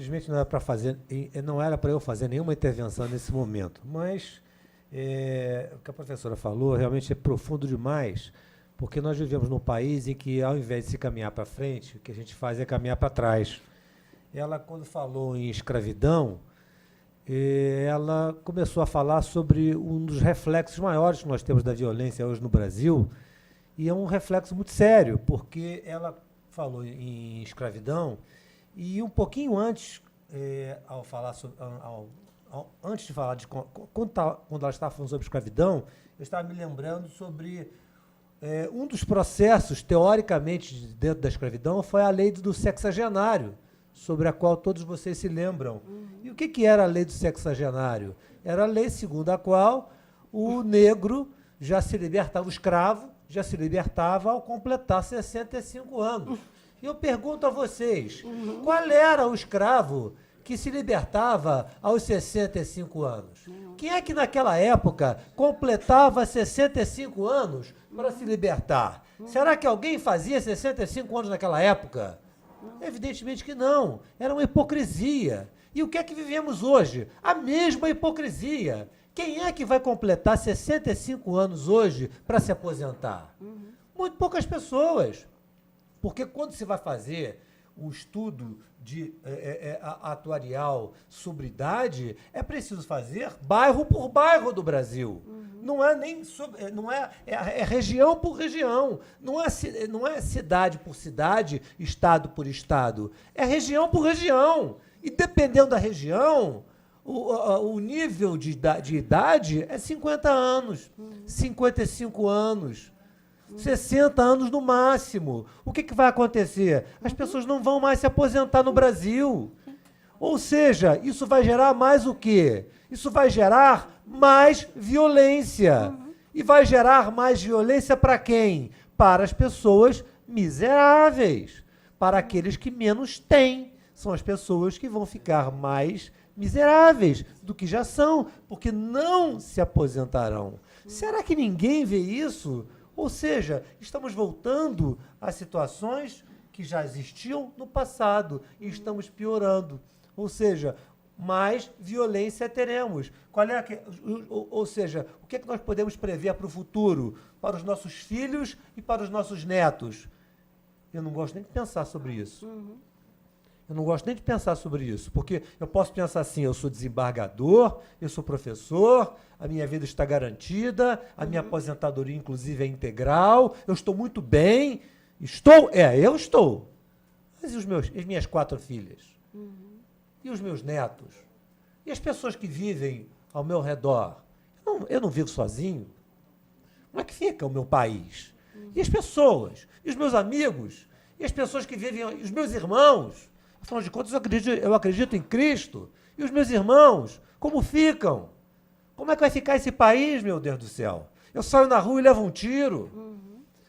infelizmente não era para eu fazer nenhuma intervenção nesse momento, mas o que a professora falou realmente é profundo demais, porque nós vivemos num país em que, ao invés de se caminhar para frente, o que a gente faz é caminhar para trás. Ela, quando falou em escravidão, ela começou a falar sobre um dos reflexos maiores que nós temos da violência hoje no Brasil, e é um reflexo muito sério, porque ela falou em escravidão, e um pouquinho antes, ao falar sobre, antes de falar quando ela estava falando sobre escravidão, eu estava me lembrando sobre um dos processos, teoricamente, dentro da escravidão, foi a lei do sexagenário, sobre a qual todos vocês se lembram. E o que era a lei do sexagenário? Era a lei segundo a qual o negro já se libertava, o escravo já se libertava ao completar 65 anos. E eu pergunto a vocês, qual era o escravo que se libertava aos 65 anos? Quem é que naquela época completava 65 anos para se libertar? Será que alguém fazia 65 anos naquela época? Evidentemente que não. Era uma hipocrisia. E o que é que vivemos hoje? A mesma hipocrisia. Quem é que vai completar 65 anos hoje para se aposentar? Muito poucas pessoas. Porque quando se vai fazer um estudo de atuarial sobre idade, é preciso fazer bairro por bairro do Brasil. Não é nem é região por região. Não é cidade por cidade, estado por estado. É região por região. E dependendo da região, o nível de idade é 50 anos, 55 anos. 60 anos no máximo. O que vai acontecer? As pessoas não vão mais se aposentar no Brasil. Ou seja, isso vai gerar mais o quê? Isso vai gerar mais violência. E vai gerar mais violência para quem? Para as pessoas miseráveis. Para aqueles que menos têm. São as pessoas que vão ficar mais miseráveis do que já são, porque não se aposentarão. Será que ninguém vê isso? Ou seja, estamos voltando a situações que já existiam no passado e estamos piorando. Ou seja, mais violência teremos. Ou seja, o que é que nós podemos prever para o futuro, para os nossos filhos e para os nossos netos? Eu não gosto nem de pensar sobre isso. Eu não gosto nem de pensar sobre isso, porque eu posso pensar assim, eu sou desembargador, eu sou professor, a minha vida está garantida, a minha aposentadoria, inclusive, é integral, eu estou muito bem, eu estou. Mas e as minhas 4 filhas? E os meus netos? E as pessoas que vivem ao meu redor? Eu não vivo sozinho. Como é que fica o meu país? E as pessoas? E os meus amigos? E as pessoas que vivem, os meus irmãos? Afinal de contas, eu acredito em Cristo. E os meus irmãos, como ficam? Como é que vai ficar esse país, meu Deus do céu? Eu saio na rua e levo um tiro.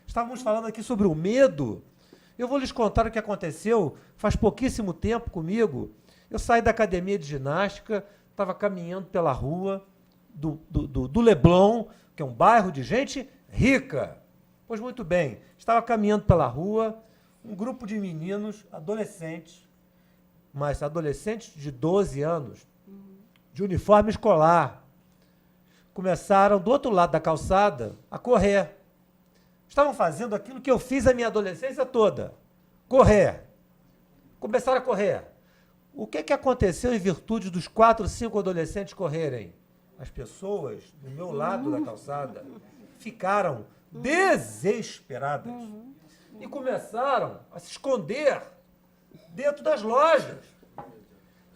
Estávamos falando aqui sobre o medo. Eu vou lhes contar o que aconteceu faz pouquíssimo tempo comigo. Eu saí da academia de ginástica, estava caminhando pela rua do Leblon, que é um bairro de gente rica. Pois muito bem, estava caminhando pela rua, um grupo de meninos, adolescentes, mas adolescentes de 12 anos, de uniforme escolar, começaram do outro lado da calçada a correr. Estavam fazendo aquilo que eu fiz a minha adolescência toda, correr. Começaram a correr. O que aconteceu em virtude dos 4, 5 adolescentes correrem? As pessoas do meu lado da calçada ficaram desesperadas e começaram a se esconder dentro das lojas.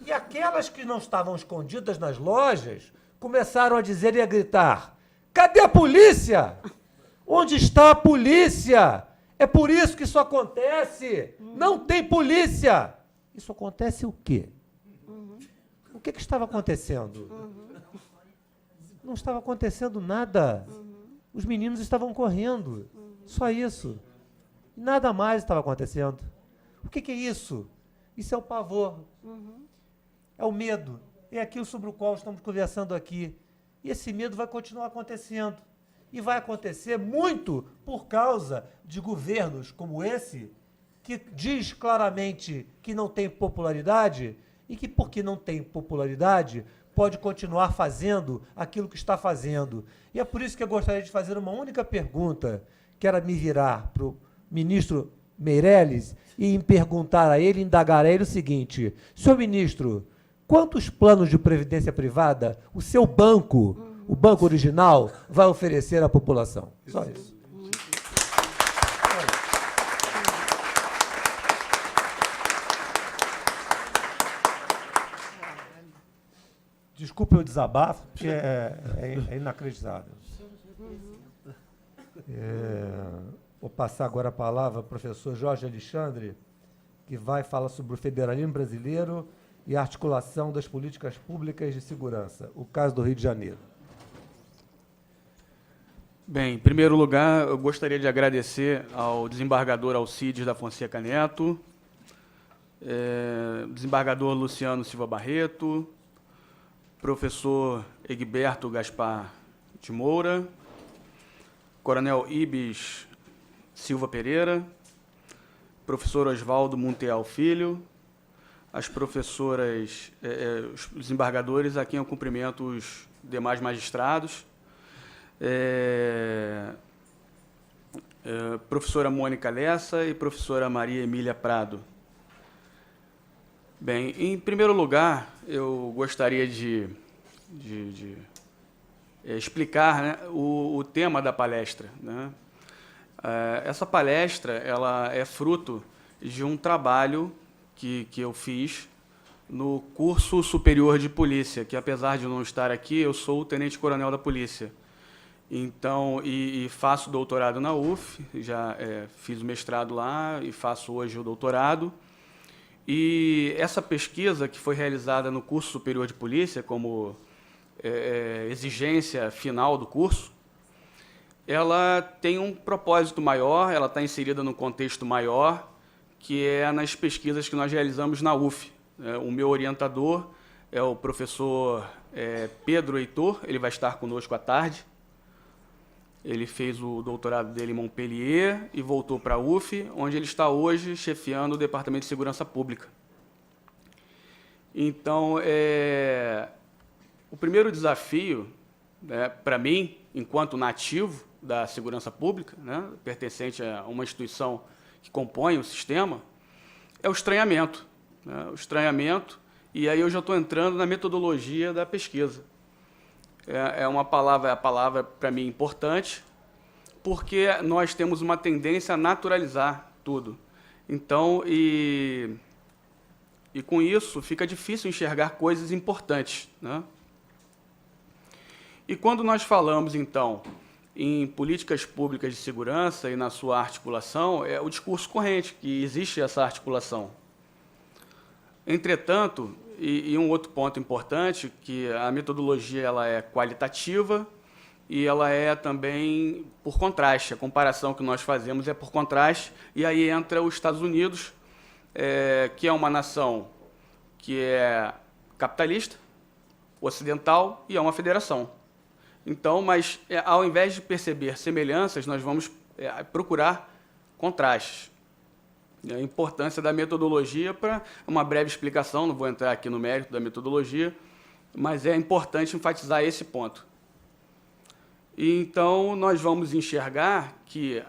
E aquelas que não estavam escondidas nas lojas começaram a dizer e a gritar: cadê a polícia? Onde está a polícia? É por isso que isso acontece. Não tem polícia. Isso acontece o quê? O que estava acontecendo? Não estava acontecendo nada. Os meninos estavam correndo. Só isso. Nada mais estava acontecendo. O que é isso? Isso é o pavor. É o medo. É aquilo sobre o qual estamos conversando aqui. E esse medo vai continuar acontecendo. E vai acontecer muito por causa de governos como esse, que diz claramente que não tem popularidade e que, porque não tem popularidade, pode continuar fazendo aquilo que está fazendo. E é por isso que eu gostaria de fazer uma única pergunta, que era me virar para o ministro Meirelles e perguntar a ele, indagar a ele o seguinte: senhor ministro, quantos planos de previdência privada o seu banco, o banco original, vai oferecer à população? Só isso. Desculpe o desabafo, porque é inacreditável. Vou passar agora a palavra ao professor Jorge Alexandre, que vai falar sobre o federalismo brasileiro e a articulação das políticas públicas de segurança, o caso do Rio de Janeiro. Bem, em primeiro lugar, eu gostaria de agradecer ao desembargador Alcides da Fonseca Neto, desembargador Luciano Silva Barreto, professor Egberto Gaspar de Moura, coronel Ibis Silva Pereira, professor Oswaldo Monteal Filho, as professoras, os desembargadores, a quem eu cumprimento os demais magistrados, professora Mônica Lessa e professora Maria Emília Prado. Bem, em primeiro lugar, eu gostaria de explicar, né, o tema da palestra, né? Essa palestra ela é fruto de um trabalho que eu fiz no curso superior de polícia, que apesar de não estar aqui, eu sou o tenente-coronel da polícia. Então, e faço doutorado na UF, já fiz o mestrado lá e faço hoje o doutorado. E essa pesquisa, que foi realizada no curso superior de polícia, como exigência final do curso, ela tem um propósito maior, ela está inserida num contexto maior, que é nas pesquisas que nós realizamos na UF. O meu orientador é o professor Pedro Heitor, ele vai estar conosco à tarde. Ele fez o doutorado dele em Montpellier e voltou para a UF, onde ele está hoje chefiando o Departamento de Segurança Pública. Então, o primeiro desafio, né, para mim, enquanto nativo da segurança pública, né, pertencente a uma instituição que compõe o sistema, é o estranhamento. Né, o estranhamento, e aí eu já estou entrando na metodologia da pesquisa. A palavra para mim importante, porque nós temos uma tendência a naturalizar tudo. Então, e com isso fica difícil enxergar coisas importantes, né? E quando nós falamos, então, em políticas públicas de segurança e na sua articulação, é o discurso corrente, que existe essa articulação. Entretanto, e um outro ponto importante, que a metodologia ela é qualitativa e ela é também por contraste. A comparação que nós fazemos é por contraste, e aí entra os Estados Unidos, que é uma nação que é capitalista, ocidental e é uma federação. Então, mas ao invés de perceber semelhanças, nós vamos procurar contrastes. A importância da metodologia, para uma breve explicação, não vou entrar aqui no mérito da metodologia, mas é importante enfatizar esse ponto. E, então, nós vamos enxergar que,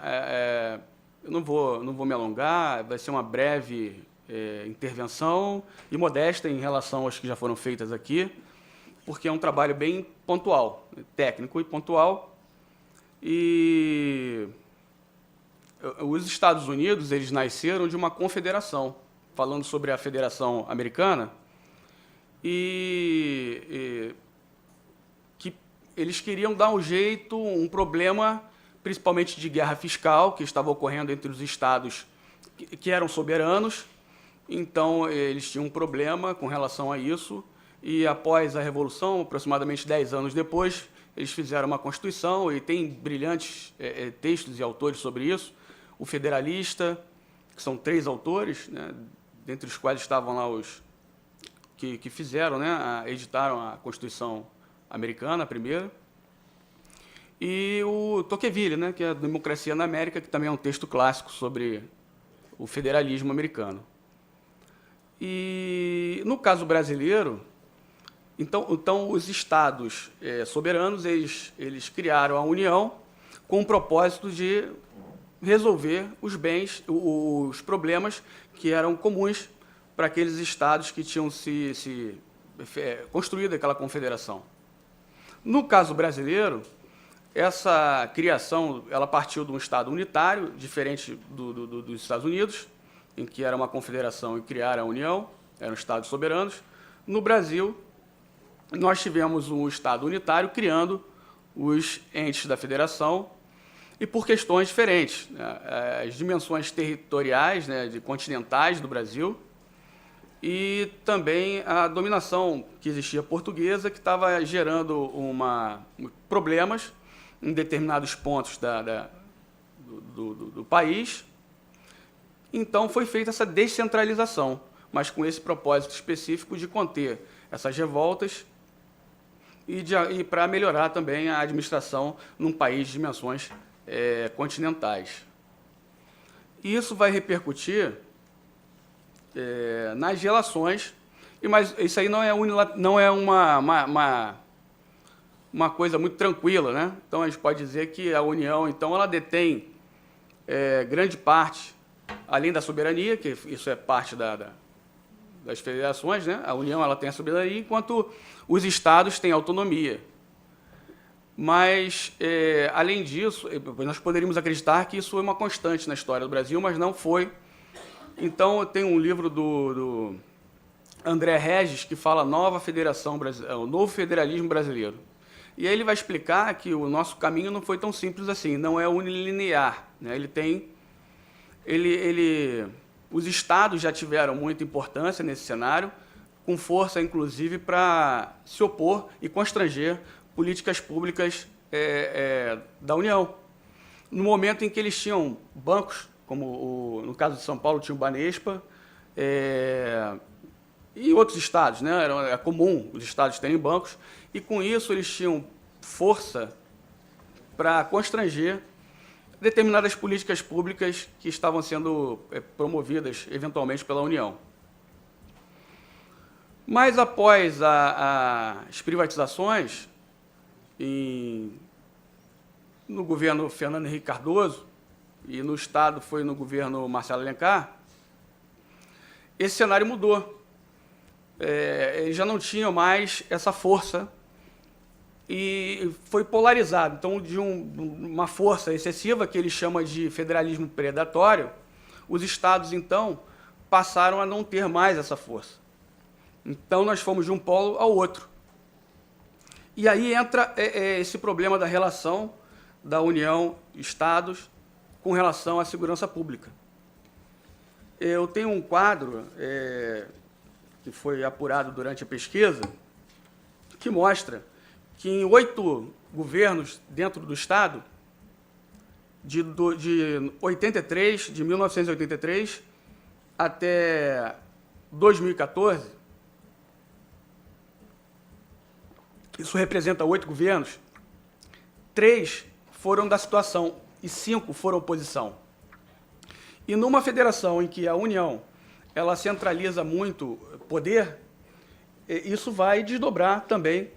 eu não vou me alongar, vai ser uma breve intervenção e modesta em relação às que já foram feitas aqui, porque é um trabalho bem pontual, técnico e pontual. E os Estados Unidos, eles nasceram de uma confederação, falando sobre a Federação Americana, e que eles queriam dar um jeito, um problema, principalmente de guerra fiscal, que estava ocorrendo entre os estados que eram soberanos. Então, eles tinham um problema com relação a isso, e após a Revolução, aproximadamente 10 anos depois, eles fizeram uma Constituição, e tem brilhantes textos e autores sobre isso. O Federalista, que são 3 autores, né, dentre os quais estavam lá os que fizeram, né, editaram a Constituição Americana, a primeira. E o Tocqueville, né, que é a Democracia na América, que também é um texto clássico sobre o federalismo americano. E, no caso brasileiro, então os estados soberanos, eles criaram a União com o propósito de resolver os problemas que eram comuns para aqueles estados que tinham se construído aquela confederação. No caso brasileiro, essa criação ela partiu de um estado unitário, diferente dos Estados Unidos, em que era uma confederação e criaram a União, eram estados soberanos. No Brasil, nós tivemos um estado unitário criando os entes da federação, e por questões diferentes, né? As dimensões territoriais, né, continentais do Brasil, e também a dominação que existia portuguesa, que estava gerando problemas em determinados pontos do país. Então foi feita essa descentralização, mas com esse propósito específico de conter essas revoltas e para melhorar também a administração num país de dimensões continentais. E isso vai repercutir nas relações, mas isso aí não é uma coisa muito tranquila, né? Então a gente pode dizer que a União, então, ela detém grande parte, além da soberania, que isso é parte das federações, né? A União ela tem a soberania, enquanto os estados têm autonomia. Mas, além disso, nós poderíamos acreditar que isso é uma constante na história do Brasil, mas não foi. Então, tem um livro do André Regis que fala Nova Federação o Novo Federalismo Brasileiro. E aí ele vai explicar que o nosso caminho não foi tão simples assim, não é unilinear, né? Os estados já tiveram muita importância nesse cenário, com força, inclusive, para se opor e constranger políticas públicas da União. No momento em que eles tinham bancos, como no caso de São Paulo tinha o Banespa, e outros estados, né? É comum os estados terem bancos, e com isso eles tinham força para constranger determinadas políticas públicas que estavam sendo promovidas eventualmente pela União. Mas após as privatizações, no governo Fernando Henrique Cardoso, e no Estado foi no governo Marcelo Alencar, esse cenário mudou. Eles já não tinham mais essa força e foi polarizado. Então, de uma força excessiva, que ele chama de federalismo predatório, os estados, então, passaram a não ter mais essa força. Então, nós fomos de um polo ao outro. E aí entra esse problema da relação da União, Estados, com relação à segurança pública. Eu tenho um quadro que foi apurado durante a pesquisa, que mostra que em 8 governos dentro do Estado, de 1983 até 2014, isso representa 8 governos, 3 foram da situação e 5 foram oposição. E numa federação em que a União ela centraliza muito poder, isso vai desdobrar também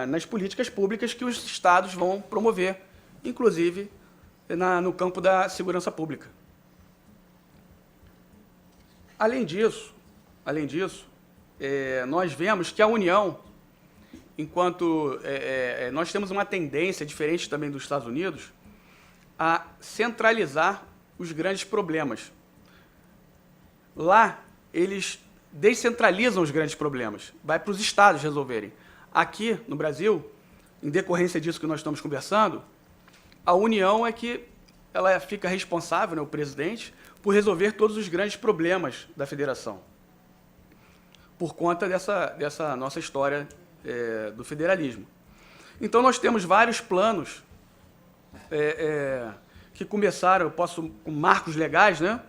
nas políticas públicas que os estados vão promover, inclusive no campo da segurança pública. Além disso, nós vemos que a União, enquanto nós temos uma tendência diferente também dos Estados Unidos, a centralizar os grandes problemas. Lá, eles descentralizam os grandes problemas, vai para os estados resolverem. Aqui, no Brasil, em decorrência disso que nós estamos conversando, a União é que ela fica responsável, né, o presidente, por resolver todos os grandes problemas da federação, por conta dessa nossa história do federalismo. Então, nós temos vários planos que começaram, eu posso, com marcos legais, né,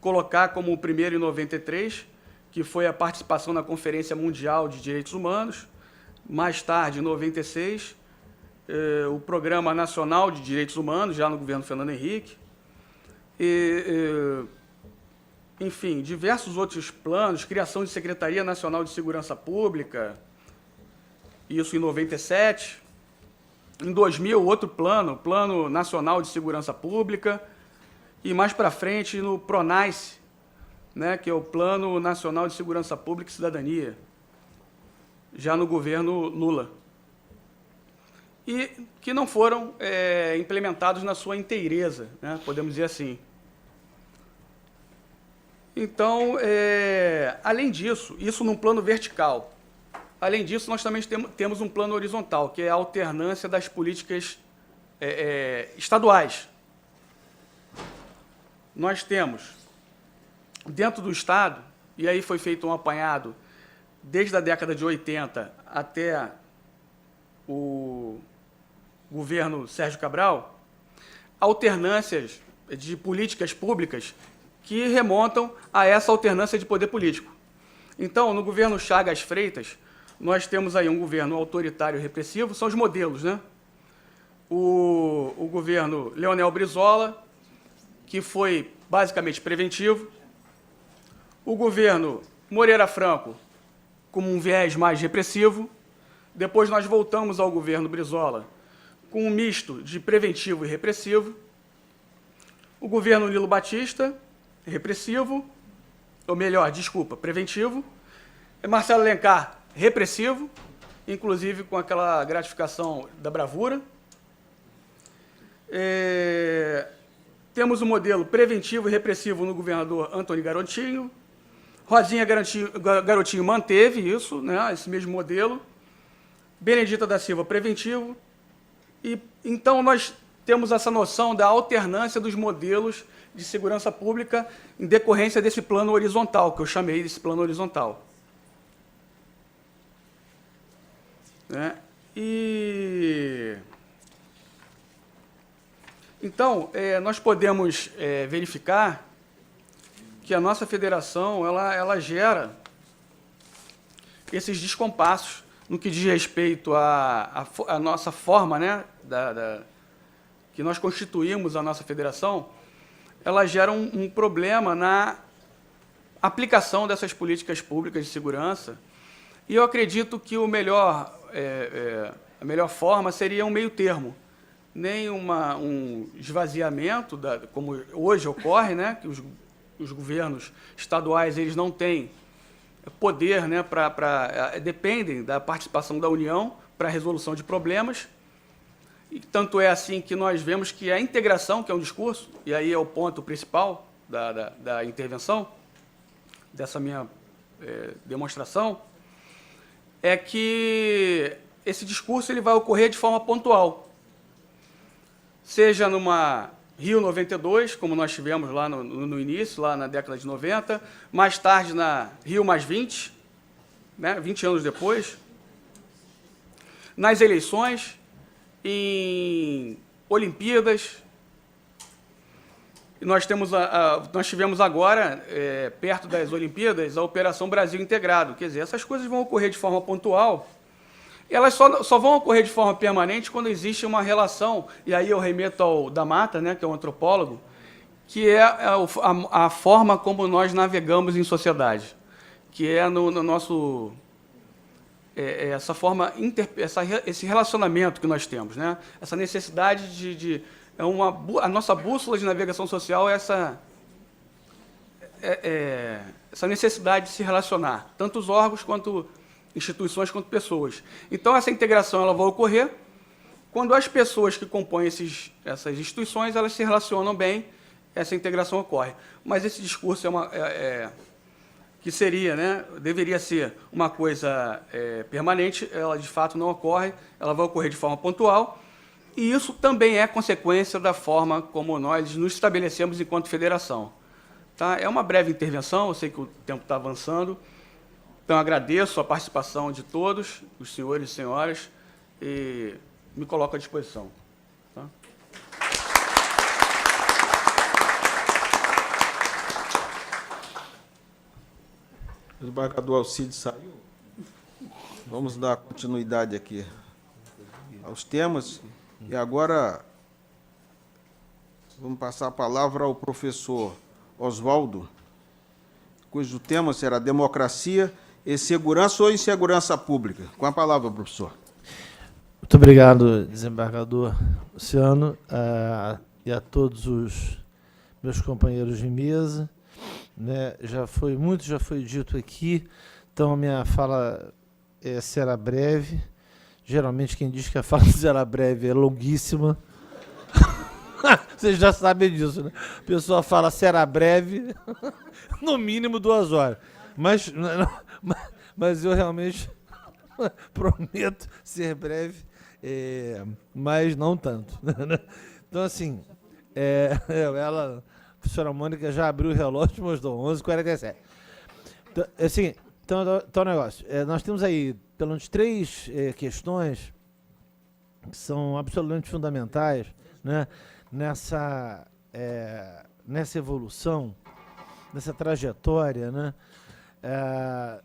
colocar como o primeiro em 93, que foi a participação na Conferência Mundial de Direitos Humanos. Mais tarde, em 96, o Programa Nacional de Direitos Humanos, já no governo Fernando Henrique. enfim, diversos outros planos, criação de Secretaria Nacional de Segurança Pública, isso em 97. Em 2000, outro plano, Plano Nacional de Segurança Pública, e mais para frente no PRONASSE, né, que é o Plano Nacional de Segurança Pública e Cidadania, já no governo Lula, e que não foram implementados na sua inteireza, né, podemos dizer assim. Então, além disso, isso num plano vertical. Além disso, nós também temos um plano horizontal, que é a alternância das políticas estaduais. Nós temos, dentro do Estado, e aí foi feito um apanhado desde a década de 80 até o governo Sérgio Cabral, alternâncias de políticas públicas que remontam a essa alternância de poder político. Então, no governo Chagas Freitas, nós temos aí um governo autoritário e repressivo, são os modelos, né? O governo Leonel Brizola, que foi basicamente preventivo. O governo Moreira Franco, com um viés mais repressivo. Depois nós voltamos ao governo Brizola, com um misto de preventivo e repressivo. O governo Nilo Batista, repressivo, ou melhor, desculpa, preventivo. Marcelo Alencar, repressivo, inclusive com aquela gratificação da bravura. Temos o modelo preventivo e repressivo no governador Antônio Garotinho. Rosinha Garotinho manteve isso, né, esse mesmo modelo. Benedita da Silva, preventivo. E então nós temos essa noção da alternância dos modelos de segurança pública em decorrência desse plano horizontal, que eu chamei desse plano horizontal. Né? Então, nós podemos verificar que a nossa federação ela gera esses descompassos no que diz respeito à nossa forma, né, que nós constituímos a nossa federação, ela gera um problema na aplicação dessas políticas públicas de segurança. E eu acredito que a melhor forma seria um meio termo, nem um esvaziamento, como hoje ocorre, né, que os governos estaduais eles não têm poder, né, dependem da participação da União para a resolução de problemas. E tanto é assim que nós vemos que a integração, que é um discurso, e aí é o ponto principal da intervenção, dessa minha demonstração, é que esse discurso ele vai ocorrer de forma pontual. Seja numa Rio 92, como nós tivemos lá no início, lá na década de 90, mais tarde na Rio +20, né, 20 anos depois, nas eleições, em Olimpíadas. E nós tivemos agora, perto das Olimpíadas, a Operação Brasil Integrado. Quer dizer, essas coisas vão ocorrer de forma pontual. Elas só vão ocorrer de forma permanente quando existe uma relação, e aí eu remeto ao da Mata, né, que é um antropólogo, que é a forma como nós navegamos em sociedade, que é no nosso... essa forma, esse relacionamento que nós temos, né? Essa necessidade a nossa bússola de navegação social é essa necessidade de se relacionar, tanto os órgãos quanto instituições quanto pessoas. Então, essa integração ela vai ocorrer quando as pessoas que compõem essas instituições elas se relacionam bem, essa integração ocorre. Mas esse discurso que seria, né, deveria ser uma coisa permanente, ela de fato não ocorre, ela vai ocorrer de forma pontual, e isso também é consequência da forma como nós nos estabelecemos enquanto federação. Tá? É uma breve intervenção, eu sei que o tempo está avançando, então agradeço a participação de todos, os senhores e senhoras, e me coloco à disposição. Tá? O desembargador Alcides saiu. Vamos dar continuidade aqui aos temas. E agora vamos passar a palavra ao professor Oswaldo, cujo tema será democracia e segurança ou insegurança pública. Com a palavra, professor. Muito obrigado, desembargador Luciano, e a todos os meus companheiros de mesa. Né, já foi dito aqui, então a minha fala será breve. Geralmente quem diz que a fala será breve é longuíssima. Vocês já sabem disso, né? A pessoa fala será breve, no mínimo 2 horas. Mas eu realmente prometo ser breve, mas não tanto. Então, assim, a professora Mônica já abriu o relógio e mostrou 11h47. Então, assim, então o negócio. Nós temos aí, pelo menos, 3 questões que são absolutamente fundamentais, né, nessa evolução, nessa trajetória, né,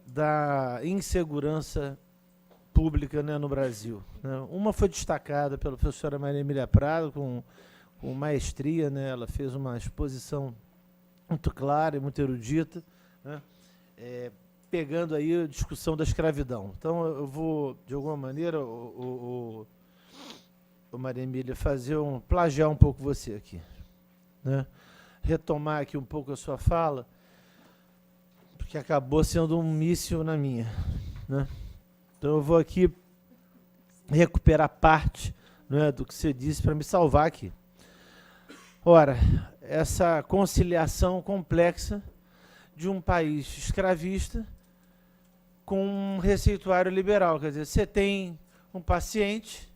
da insegurança pública, né, no Brasil. Né. Uma foi destacada pela professora Maria Emília Prado, com maestria, né, ela fez uma exposição muito clara e muito erudita, né, pegando aí a discussão da escravidão. Então, eu vou, de alguma maneira, o Maria Emília, plagiar um pouco você aqui, né? Retomar aqui um pouco a sua fala, porque acabou sendo um míssil na minha, né? Então eu vou aqui recuperar parte, né, do que você disse para me salvar aqui. Ora, essa conciliação complexa de um país escravista com um receituário liberal, quer dizer, você tem um paciente.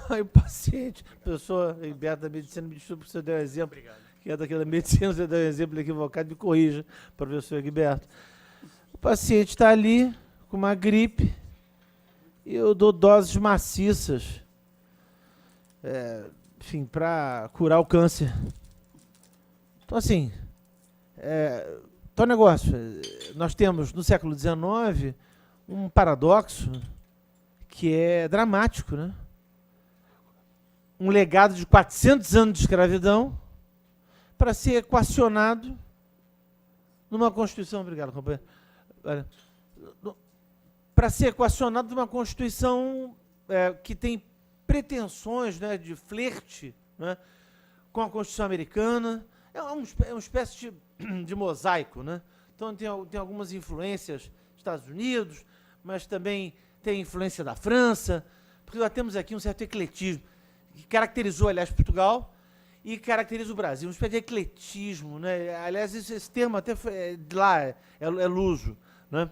Aí o paciente, a pessoa liberta da medicina, me desculpa que você deu um exemplo, obrigado, que é daquela medicina, você deu um exemplo equivocado, me corrija, professor Egberto. O paciente está ali com uma gripe e eu dou doses maciças, enfim, para curar o câncer. Então, assim, então, negócio, nós temos no século XIX um paradoxo que é dramático, né? Um legado de 400 anos de escravidão para ser equacionado numa Constituição, obrigado, companheiro, para ser equacionado numa Constituição que tem pretensões, né, de flerte, né, com a Constituição americana. É uma espécie de mosaico, né? Então tem algumas influências dos Estados Unidos, mas também tem influência da França, porque nós temos aqui um certo ecletismo, que caracterizou, aliás, Portugal e caracteriza o Brasil, uma espécie de ecletismo, né? Aliás, esse termo até de lá é luso, né?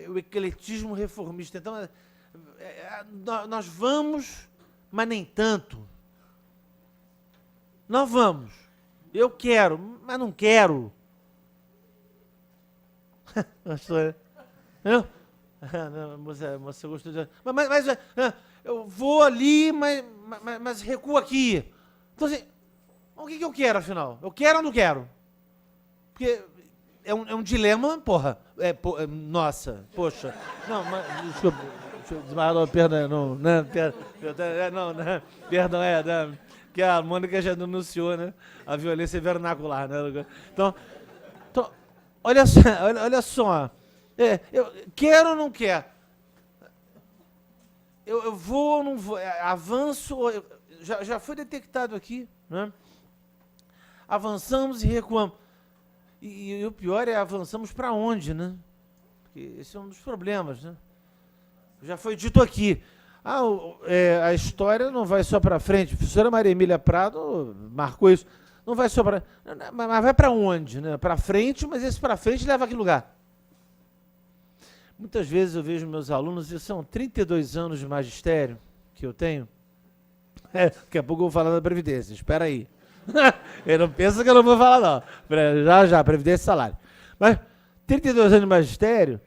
O ecletismo reformista. Então, nós vamos, mas nem tanto. Nós vamos. Eu quero, mas não quero. Você gostou de... Mas eu vou ali, mas recuo aqui. Então, assim, o que eu quero, afinal? Eu quero ou não quero? Porque é um dilema, porra. Nossa, poxa. Não, mas, desculpa, perdão, perdão, que a Mônica já denunciou, né, a violência vernacular, né? Então olha só, eu quero ou não quero? Eu vou ou não vou? Avanço, já foi detectado aqui, né? Avançamos e recuamos. E o pior é avançamos para onde, né? Porque esse é um dos problemas, né? Já foi dito aqui. A história não vai só para frente. A professora Maria Emília Prado marcou isso. Não vai só para... Mas vai para onde, né? Para frente, mas esse para frente leva a que lugar? Muitas vezes eu vejo meus alunos, e são 32 anos de magistério que eu tenho. Daqui a pouco eu vou falar da Previdência, espera aí. Eu não penso que eu não vou falar, não. Já, Previdência e salário. Mas 32 anos de magistério,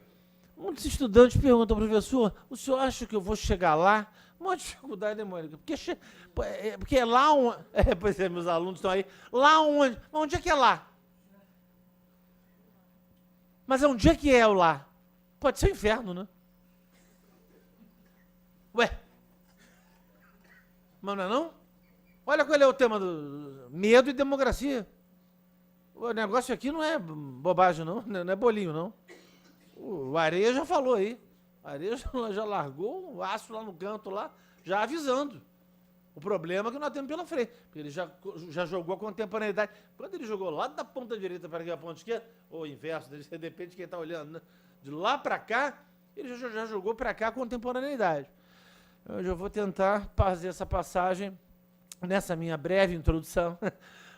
muitos estudantes perguntam, professor, o senhor acha que eu vou chegar lá? Uma dificuldade, né, Mônica? Porque é lá onde... Pois é, meus alunos estão aí. Lá onde? Mas onde é que é lá? Mas onde é que é o lá? Pode ser o inferno, né? Ué? Mas não é não? Olha qual é o tema do medo e democracia. O negócio aqui não é bobagem, não é bolinho, não. O Areia já falou aí. O Areia já largou o aço lá no canto, lá, já avisando. O problema é que nós temos pela frente. Porque ele já jogou a contemporaneidade. Quando ele jogou lá da ponta direita para aqui a ponta esquerda, ou o inverso, depende de quem está olhando, né? De lá para cá, ele já jogou para cá a contemporaneidade. Eu já vou tentar fazer essa passagem nessa minha breve introdução,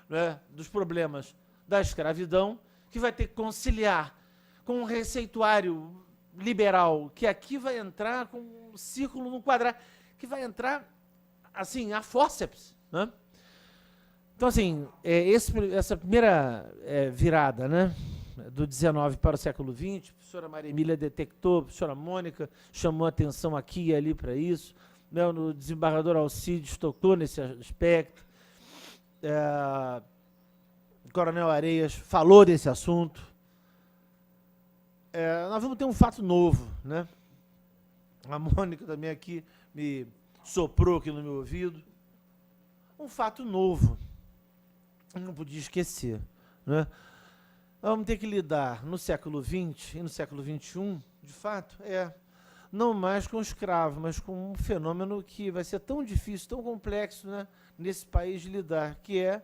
né, dos problemas da escravidão, que vai ter que conciliar com um receituário liberal, que aqui vai entrar com um círculo no quadrado, que vai entrar, assim, a fórceps, né? Então, assim, essa primeira virada, né, do 19 para o século XX, a professora Maria Emília detectou, a professora Mônica chamou atenção aqui e ali para isso, né, o desembargador Alcides tocou nesse aspecto, o coronel Areias falou desse assunto. Nós vamos ter um fato novo, né? A Mônica também aqui me soprou aqui no meu ouvido. Um fato novo. Eu não podia esquecer, né? Nós vamos ter que lidar no século XX e no século XXI, de fato, não mais com escravo, mas com um fenômeno que vai ser tão difícil, tão complexo, né, nesse país de lidar, que é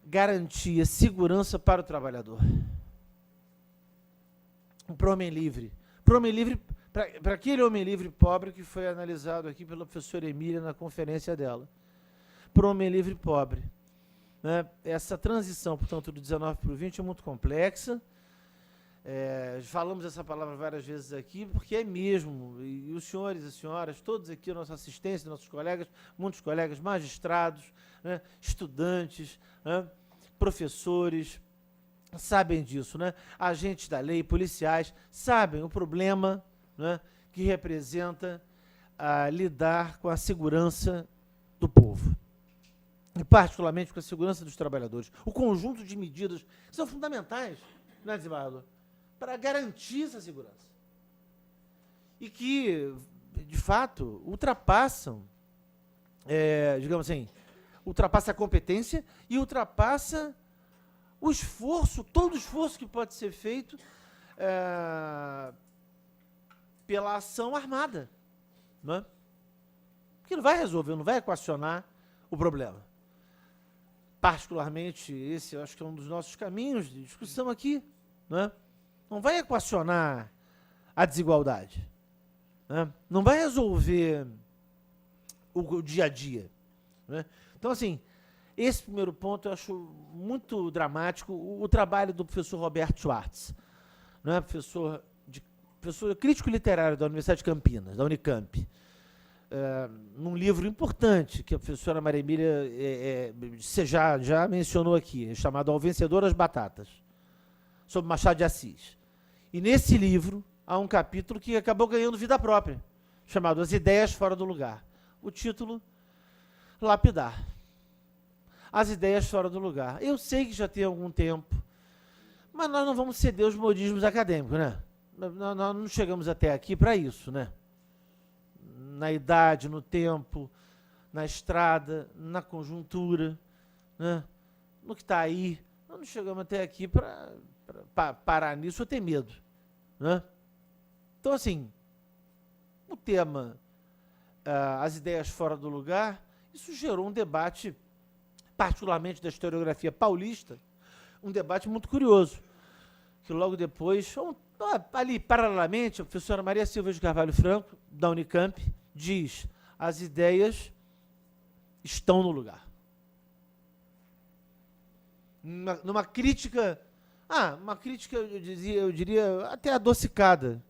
garantir segurança para o trabalhador. Para o homem livre. Para aquele homem livre pobre que foi analisado aqui pela professora Emília na conferência dela. Para o homem livre pobre. Né? Essa transição, portanto, do 19 para o 20 é muito complexa. Falamos essa palavra várias vezes aqui, porque é mesmo. E os senhores e as senhoras, todos aqui, a nossa assistência, nossos colegas, muitos colegas, magistrados, né? Estudantes, né? Professores, sabem disso, né? Agentes da lei, policiais, sabem o problema, né, que representa lidar com a segurança do povo. E particularmente com a segurança dos trabalhadores. O conjunto de medidas que são fundamentais, né, desembargador, para garantir essa segurança. E que, de fato, ultrapassam, digamos assim, ultrapassa a competência e ultrapassa o esforço, todo o esforço que pode ser feito pela ação armada. Não é? Porque não vai resolver, não vai equacionar o problema. Particularmente, esse eu acho que é um dos nossos caminhos de discussão aqui. Não é? Não vai equacionar a desigualdade. Né? Não vai resolver o dia a dia. Né? Então, assim, esse primeiro ponto eu acho muito dramático, o trabalho do professor Roberto Schwartz, né? professor crítico literário da Universidade de Campinas, da Unicamp, num livro importante que a professora Maria Emília já mencionou aqui, chamado Ao Vencedor das Batatas, sobre Machado de Assis. E nesse livro há um capítulo que acabou ganhando vida própria, chamado As Ideias Fora do Lugar. O título, lapidar. As ideias fora do lugar. Eu sei que já tem algum tempo, mas nós não vamos ceder os modismos acadêmicos, né? Nós não chegamos até aqui para isso, né? Na idade, no tempo, na estrada, na conjuntura, né? No que está aí. Nós não chegamos até aqui para parar nisso ou ter medo, né? Então, assim, o tema as ideias fora do lugar, isso gerou um debate, particularmente da historiografia paulista, um debate muito curioso, que logo depois, ali paralelamente, a professora Maria Silva de Carvalho Franco, da Unicamp, diz: as ideias estão no lugar. Numa crítica, eu diria até adocicada,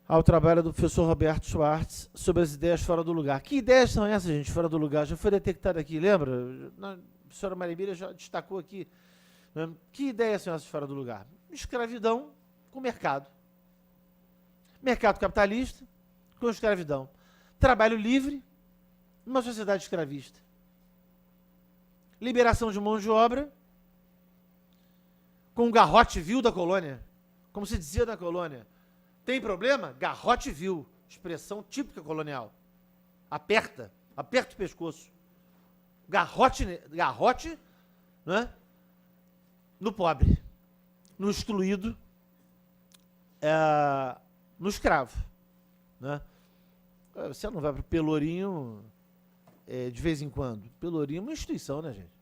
ao trabalho do professor Roberto Schwartz sobre as ideias fora do lugar. Que ideias são essas, gente, fora do lugar? Já foi detectada aqui, lembra? A professora Maria Emília já destacou aqui. Né? Que ideias são essas fora do lugar? Escravidão com mercado. Mercado capitalista com escravidão. Trabalho livre numa sociedade escravista. Liberação de mão de obra com o garrote vil da colônia. Como se dizia na colônia. Tem problema? Garrote vil. Expressão típica colonial. Aperta o pescoço. Garrote, né? no pobre, no excluído, no escravo, né? Você não vai para o Pelourinho de vez em quando. Pelourinho é uma instituição, né, gente?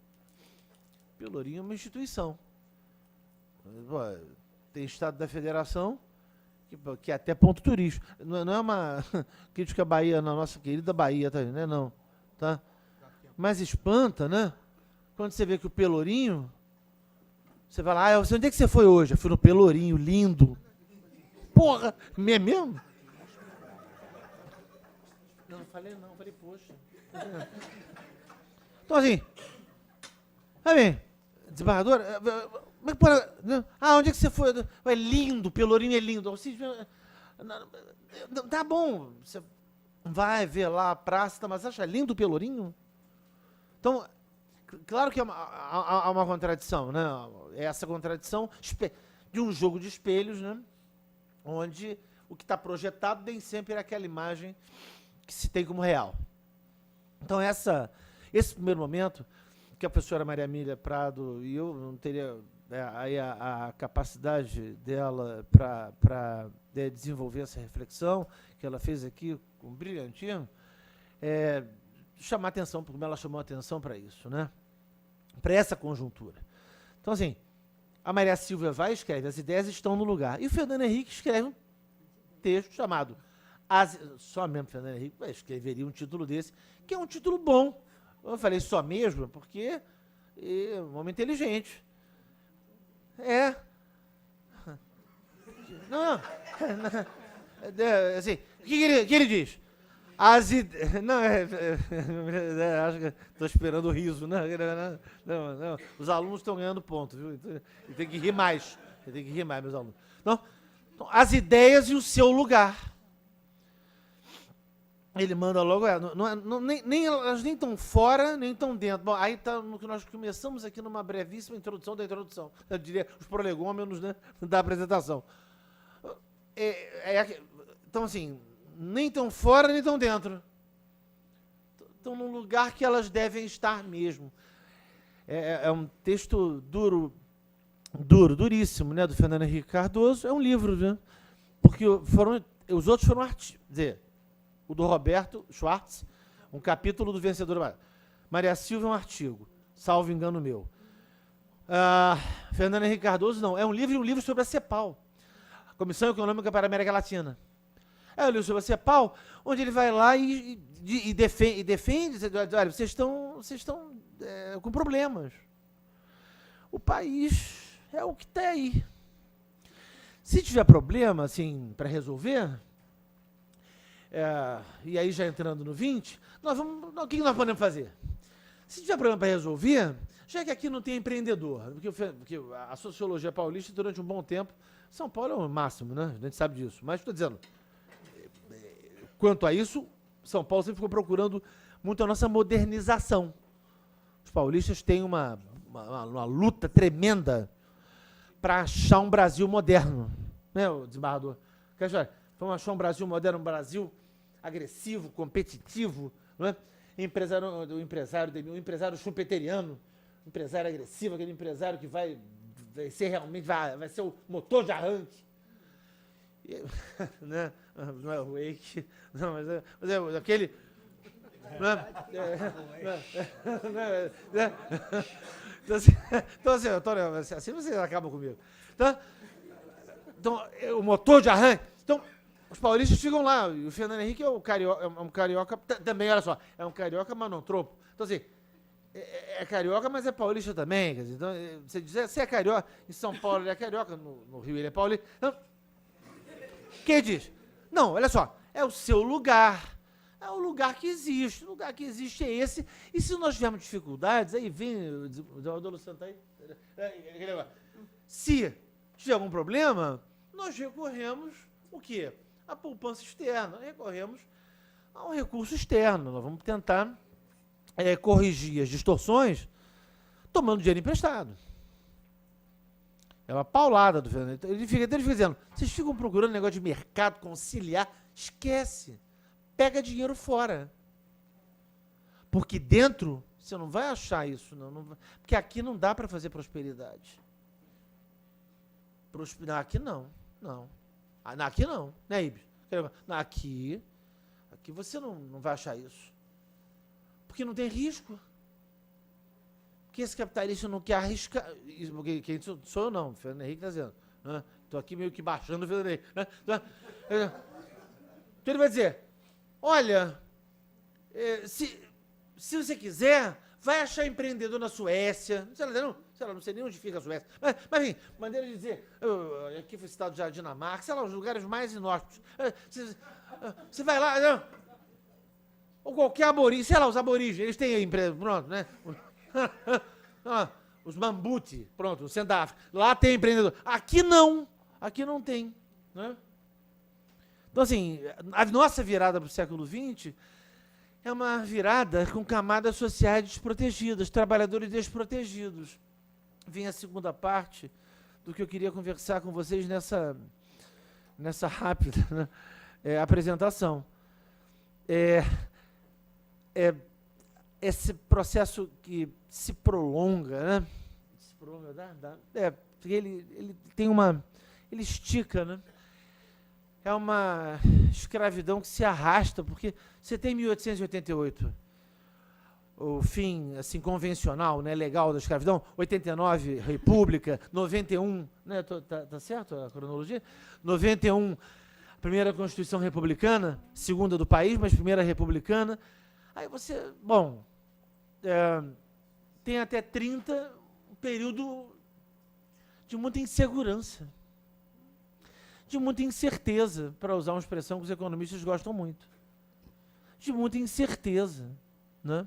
Pelourinho é uma instituição. Tem Estado da Federação, que é até ponto turístico. Não é uma crítica à Bahia, na nossa querida Bahia, tá, né? Não, tá? Mas espanta, né? Quando você vê que o Pelourinho, você vai lá, onde é que você foi hoje? Eu fui no Pelourinho, lindo. Porra, é mesmo? Não falei, poxa. Então, assim, tá bem, desembargador, onde é que você foi? É lindo, Pelourinho é lindo. Tá bom, você vai ver lá a praça, mas acha lindo o Pelourinho? Então, claro que há uma contradição, né? Essa contradição de um jogo de espelhos, né? Onde o que está projetado nem sempre é aquela imagem que se tem como real. Então, esse primeiro momento, que a professora Maria Emília Prado, e eu não teria aí a capacidade dela para desenvolver essa reflexão, que ela fez aqui com brilhantismo, chamar atenção, como ela chamou atenção para isso, né? Para essa conjuntura. Então, assim, a Maria Silvia vai e escreve, as ideias estão no lugar. E o Fernando Henrique escreve um texto chamado... Só mesmo Fernando Henrique escreveria um título desse, que é um título bom. Eu falei só mesmo, porque é um homem inteligente. Não, assim, o que ele diz? Não, acho que estou esperando o riso. Não, os alunos estão ganhando ponto, viu? E tem que rir mais. Tem que rir mais, meus alunos. Então, as ideias e o seu lugar. Ele manda logo, elas nem estão fora, nem estão dentro. Bom, aí está no que nós começamos aqui numa brevíssima introdução da introdução. Eu diria os prolegômenos, né, da apresentação. Então, assim, nem estão fora, nem estão dentro. Estão num lugar que elas devem estar mesmo. É um texto duríssimo, né, do Fernando Henrique Cardoso. É um livro, né? Porque os outros foram artigos. O do Roberto Schwartz, um capítulo do Vencedor. Maria Silvia é um artigo, salvo engano meu. Fernando Henrique Cardoso, não. É um livro sobre a CEPAL, Comissão Econômica para a América Latina. É um livro sobre a CEPAL, onde ele vai lá e defende, olha, vocês estão com problemas. O país é o que está aí. Se tiver problema, assim, para resolver... e aí já entrando no 20, o que nós podemos fazer? Se tiver problema para resolver, já que aqui não tem empreendedor, porque a sociologia paulista, durante um bom tempo, São Paulo é o máximo, né? A gente sabe disso. Mas estou dizendo, quanto a isso, São Paulo sempre ficou procurando muito a nossa modernização. Os paulistas têm uma luta tremenda para achar um Brasil moderno, né, o desembargador? Vamos achar um Brasil moderno, um Brasil agressivo, competitivo, não é? O empresário schumpeteriano, empresário agressivo, aquele empresário que vai ser realmente, vai ser o motor de arranque. Né? Não é o Wake, não, mas é aquele... Então, assim, Antônio, assim vocês acabam comigo. Então, o motor de arranque. Então, os paulistas ficam lá, e o Fernando Henrique é um carioca também, olha só, é um carioca manontropo. Então, assim, é carioca, mas é paulista também. Quer dizer, então, você diz, você é carioca, em São Paulo ele é carioca, no Rio ele é paulista. Então, quem diz? Não, olha só, é o seu lugar. É o lugar que existe. O lugar que existe é esse. E se nós tivermos dificuldades, aí vem o Dr. Santa aí. Se tiver algum problema, nós recorremos o quê? A poupança externa. Recorremos a um recurso externo. Nós vamos tentar corrigir as distorções tomando dinheiro emprestado. É uma paulada do Fernando. Ele fica dizendo, vocês ficam procurando negócio de mercado, conciliar, esquece. Pega dinheiro fora. Porque dentro, você não vai achar isso. Não vai, porque aqui não dá para fazer prosperidade. Não, aqui não. Não. Aqui não. Né, Ibis? Aqui você não vai achar isso. Porque não tem risco. Porque esse capitalista não quer arriscar. Quem sou eu não, o Fernando Henrique está dizendo. Estou aqui meio que baixando o Fernando Henrique. Né? Então ele vai dizer, olha, se você quiser, vai achar empreendedor na Suécia. Sei lá, não sei nem onde fica a Suécia. Mas enfim, maneira de dizer, aqui foi citado já a Dinamarca, sei lá, os lugares mais inóspitos. Você vai lá, não, ou qualquer aborígene, sei lá, os aborígenes, eles têm empresa, pronto, né? Os mambuti, pronto, o centro da África. Lá tem empreendedor. Aqui não tem. Né? Então, assim, a nossa virada para o século XX é uma virada com camadas sociais desprotegidas, trabalhadores desprotegidos. Vem a segunda parte do que eu queria conversar com vocês nessa rápida, né, apresentação. Esse processo que se prolonga, né? Se prolonga, ele tem ele estica, né? É uma escravidão que se arrasta, porque você tem 1888, o fim assim convencional, né, legal da escravidão, 89 república, 91, né, tá certo a cronologia? 91 primeira Constituição republicana, segunda do país, mas primeira republicana. Aí você, tem até 30 um período de muita insegurança, de muita incerteza, para usar uma expressão que os economistas gostam muito, de muita incerteza, né?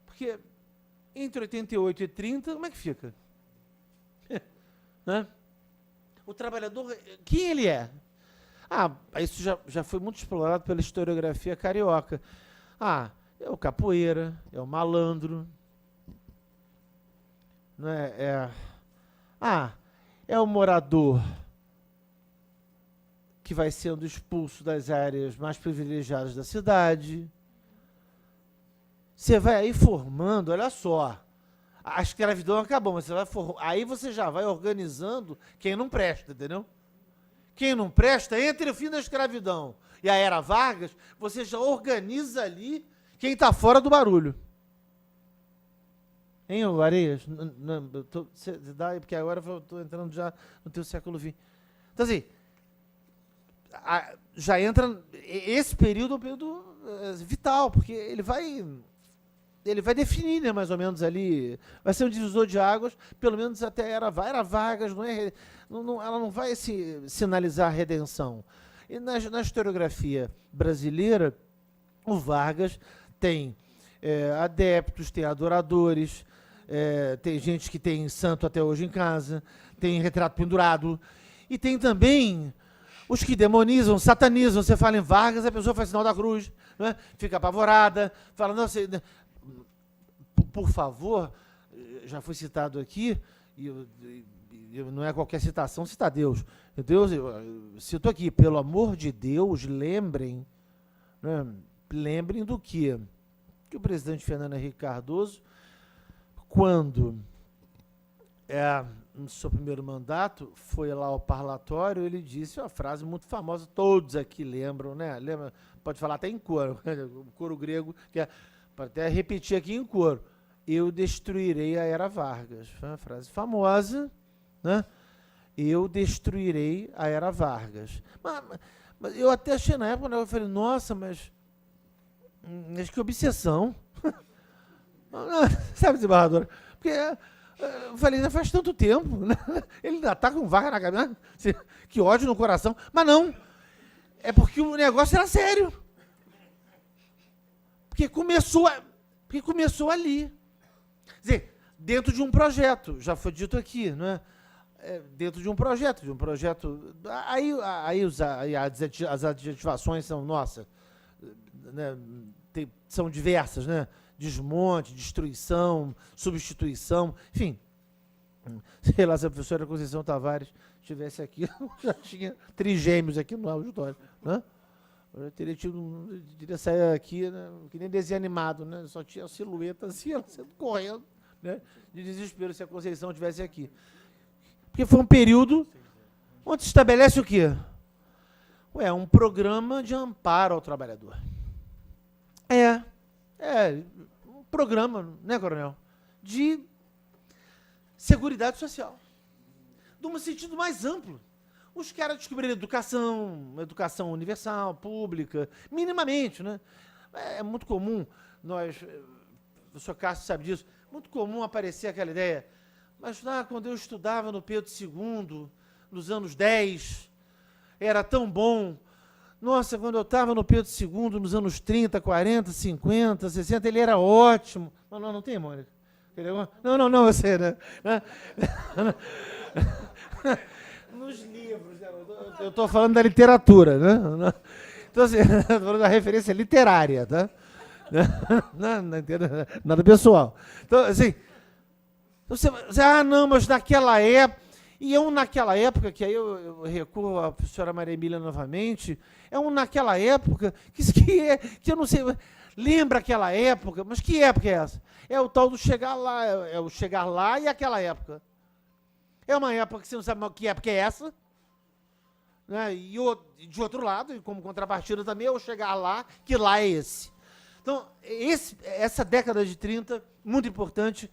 Porque entre 88 e 30, como é que fica? Né? O trabalhador, quem ele é? Isso já foi muito explorado pela historiografia carioca. É o capoeira, é o malandro, né? É o morador que vai sendo expulso das áreas mais privilegiadas da cidade. Você vai aí formando, olha só, a escravidão acabou, mas aí você já vai organizando quem não presta, entendeu? Quem não presta, entre o fim da escravidão e a Era Vargas, você já organiza ali quem está fora do barulho. Hein, Areias? Porque agora eu estou entrando já no teu século XX. Então, assim, já entra... Esse período é um período vital, porque ele vai definir, né, mais ou menos ali, vai ser um divisor de águas, pelo menos até a Era Vargas, ela não vai sinalizar a redenção. E na historiografia brasileira, o Vargas tem adeptos, tem adoradores, tem gente que tem santo até hoje em casa, tem retrato pendurado, e tem também os que demonizam, satanizam. Você fala em Vargas, a pessoa faz sinal da cruz, né? Fica apavorada, fala, não, por favor, já foi citado aqui, e não é qualquer citação, cita Deus. Deus, eu cito aqui, pelo amor de Deus, lembrem, né, lembrem do que o presidente Fernando Henrique Cardoso, quando, no seu primeiro mandato, foi lá ao parlatório, ele disse uma frase muito famosa, todos aqui lembram, né? Lembra? Pode falar até em coro, o coro grego, pode até repetir aqui em coro. Eu destruirei a Era Vargas. Foi uma frase famosa, né? Eu destruirei a Era Vargas. Mas eu até achei na época, né, eu falei, nossa, mas que obsessão. Sabe, desembargadora? Porque eu falei, já faz tanto tempo, né? Ele ainda está com Vargas na cabeça, que ódio no coração. Mas não, é porque o negócio era sério. Porque começou ali. Quer dizer, dentro de um projeto, já foi dito aqui, não é? Dentro de um projeto. Aí as adjetivações são, nossa, né, são diversas, né? Desmonte, destruição, substituição, enfim. Sei lá, se a professora Conceição Tavares estivesse aqui, já tinha trigêmeos aqui no auditório, né? Eu teria saído aqui, né, que nem desenho animado, né? Só tinha a silhueta assim, ela correndo, né, de desespero se a Conceição estivesse aqui. Porque foi um período onde se estabelece o quê? Um programa de amparo ao trabalhador. Um programa, né, coronel? De seguridade social. De um sentido mais amplo. Os caras descobriram educação universal, pública, minimamente, né? É muito comum, o senhor Cássio sabe disso, muito comum aparecer aquela ideia, mas quando eu estudava no Pedro II, nos anos 10, era tão bom. Nossa, quando eu estava no Pedro II, nos anos 30, 40, 50, 60, ele era ótimo. Não tem, Mônica? Não, eu sei, né? Nos livros, né? Eu estou falando da literatura, né? Então, assim, estou falando da referência literária, tá? Nada pessoal. Então, assim, você, não, mas naquela época... E naquela época, que aí eu recuo à professora Maria Emília novamente, naquela época, que eu não sei, lembra aquela época, mas que época é essa? É o tal do chegar lá, é o chegar lá e aquela época. É uma época que você não sabe que época é essa, né? E de outro lado, e como contrapartida também, é o chegar lá, que lá é esse. Então, essa década de 30, muito importante,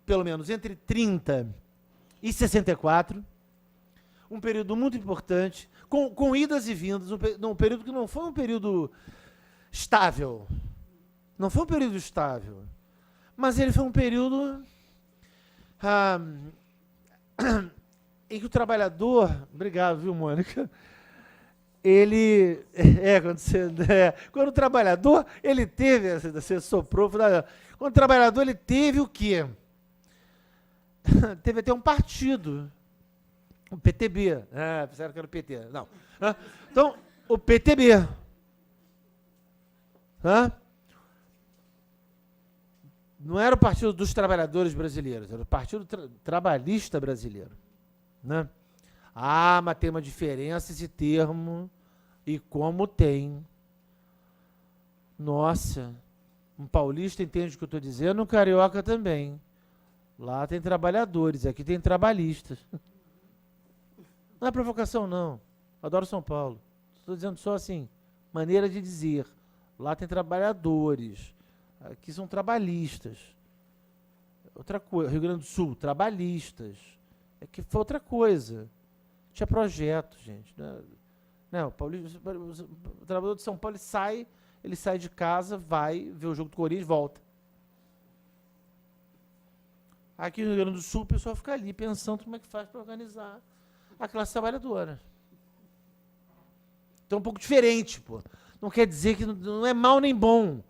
pelo menos entre 30 e 64, um período muito importante, com idas e vindas, um período que não foi um período estável. Não foi um período estável. Mas ele foi um período em que o trabalhador... Obrigado, viu, Mônica? Ele... quando o trabalhador, ele teve... Você soprou... Quando o trabalhador, ele teve o quê? Teve até um partido, o PTB, pensaram que era o PT, não. Então, o PTB, não era o Partido dos Trabalhadores Brasileiros, era o Partido Trabalhista Brasileiro, né? Mas tem uma diferença esse termo, e como tem. Nossa, um paulista entende o que eu estou dizendo, um carioca também. Lá tem trabalhadores, aqui tem trabalhistas. Não é provocação, não. Adoro São Paulo. Estou dizendo só assim, maneira de dizer. Lá tem trabalhadores, aqui são trabalhistas. Outra coisa, Rio Grande do Sul, trabalhistas. Aqui foi outra coisa. Tinha projeto, gente. Não, o trabalhador de São Paulo ele sai de casa, vai ver o jogo do Corinthians e volta. Aqui no Rio Grande do Sul, o pessoal fica ali pensando como é que faz para organizar a classe trabalhadora. Então é um pouco diferente, pô. Não quer dizer que não é mal nem bom.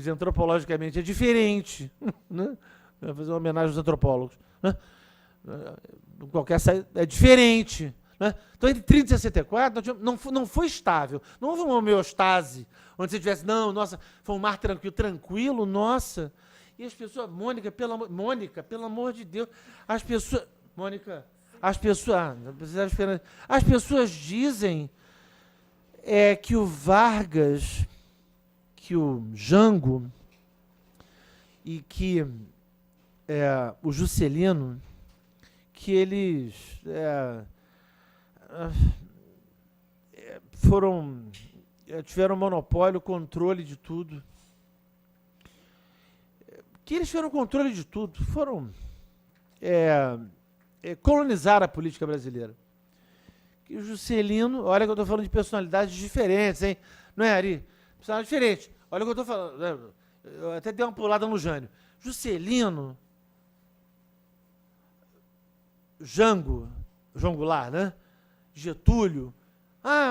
Antropologicamente é diferente. Né? Vou fazer uma homenagem aos antropólogos. Né? Qualquer saída é diferente. Né? Então, entre 30 e 64, não foi estável. Não houve uma homeostase, onde você tivesse, nossa, foi um mar tranquilo, nossa. E as pessoas, Mônica, pelo amor de Deus, as pessoas dizem que o Vargas, que o Jango e que o Juscelino, que eles tiveram monopólio, controle de tudo. Que eles tiveram controle de tudo, foram colonizar a política brasileira. Que o Juscelino, olha que eu estou falando de personalidades diferentes, hein? Não é, Ari? Personalidades diferentes. Olha o que eu estou falando. Eu até dei uma pulada no Jânio. Juscelino, Jango Goulart, né? Getúlio.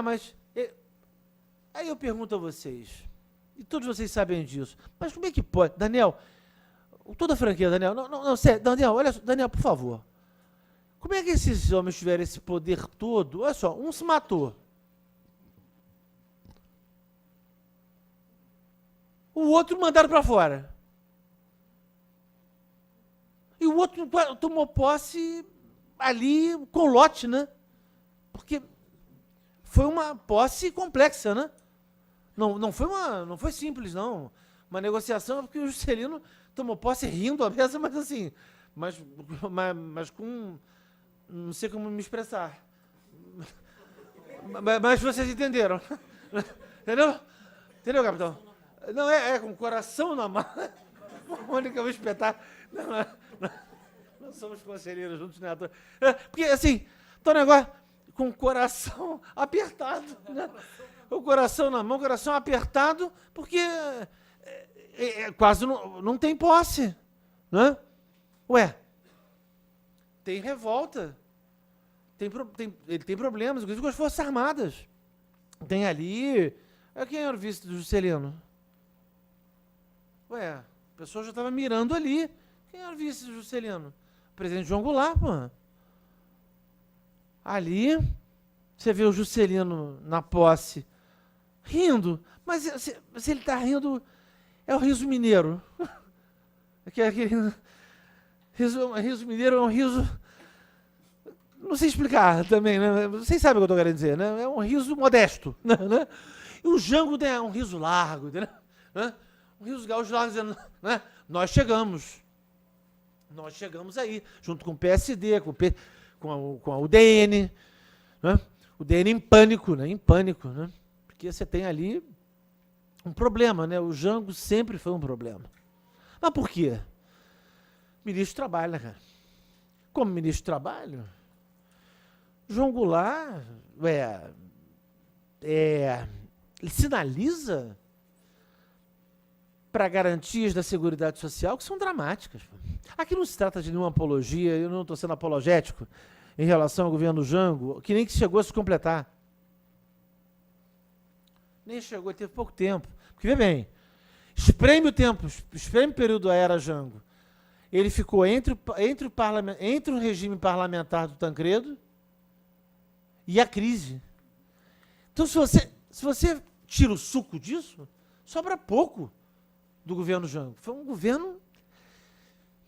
Mas... Aí eu pergunto a vocês, e todos vocês sabem disso, mas como é que pode... Daniel, toda a franquia, Daniel, não, sério, Daniel, olha só, Daniel, por favor. Como é que esses homens tiveram esse poder todo? Olha só, um se matou. O outro mandaram para fora. E o outro tomou posse ali com lote, né? Porque foi uma posse complexa, né? Não foi simples, não. Uma negociação, porque o Juscelino tomou posse rindo a mesa, mas assim, mas com... Não sei como me expressar. Mas vocês entenderam. Entendeu? Entendeu, capitão? Não, é com o coração na mão. Onde que eu vou espetar? Não somos conselheiros juntos, né? Porque, assim, tá um negócio com o coração apertado, né? O coração na mão, o coração apertado, porque quase não tem posse, né? Ué, tem revolta, ele tem problemas, inclusive com as Forças Armadas. Tem ali... Quem era o vice do Juscelino? Ué, a pessoa já estava mirando ali. Quem era o vice do Juscelino? O presidente João Goulart, pô. Ali, você vê o Juscelino na posse, rindo. Mas se ele está rindo, é o riso mineiro. Aquele riso mineiro é um riso... Não sei explicar também, né? Vocês sabem o que eu estou querendo dizer, né? É um riso modesto, né? E o Jango é um riso largo, entendeu? Né? Um riso gaúcho largo dizendo, né? Nós chegamos aí, junto com o PSD, com a UDN, né? O DN em pânico, né? Porque você tem ali um problema, né? O Jango sempre foi um problema. Mas por quê? Ministro do Trabalho, né, cara? Como ministro do Trabalho, João Goulart, ele sinaliza para garantias da Seguridade Social que são dramáticas. Aqui não se trata de nenhuma apologia, eu não estou sendo apologético em relação ao governo Jango, que nem chegou a se completar. Nem chegou, teve pouco tempo. Porque, vê bem, espreme o período da era Jango. Ele ficou entre o regime parlamentar do Tancredo e a crise. Então, se você tira o suco disso, sobra pouco do governo Jango. Foi um governo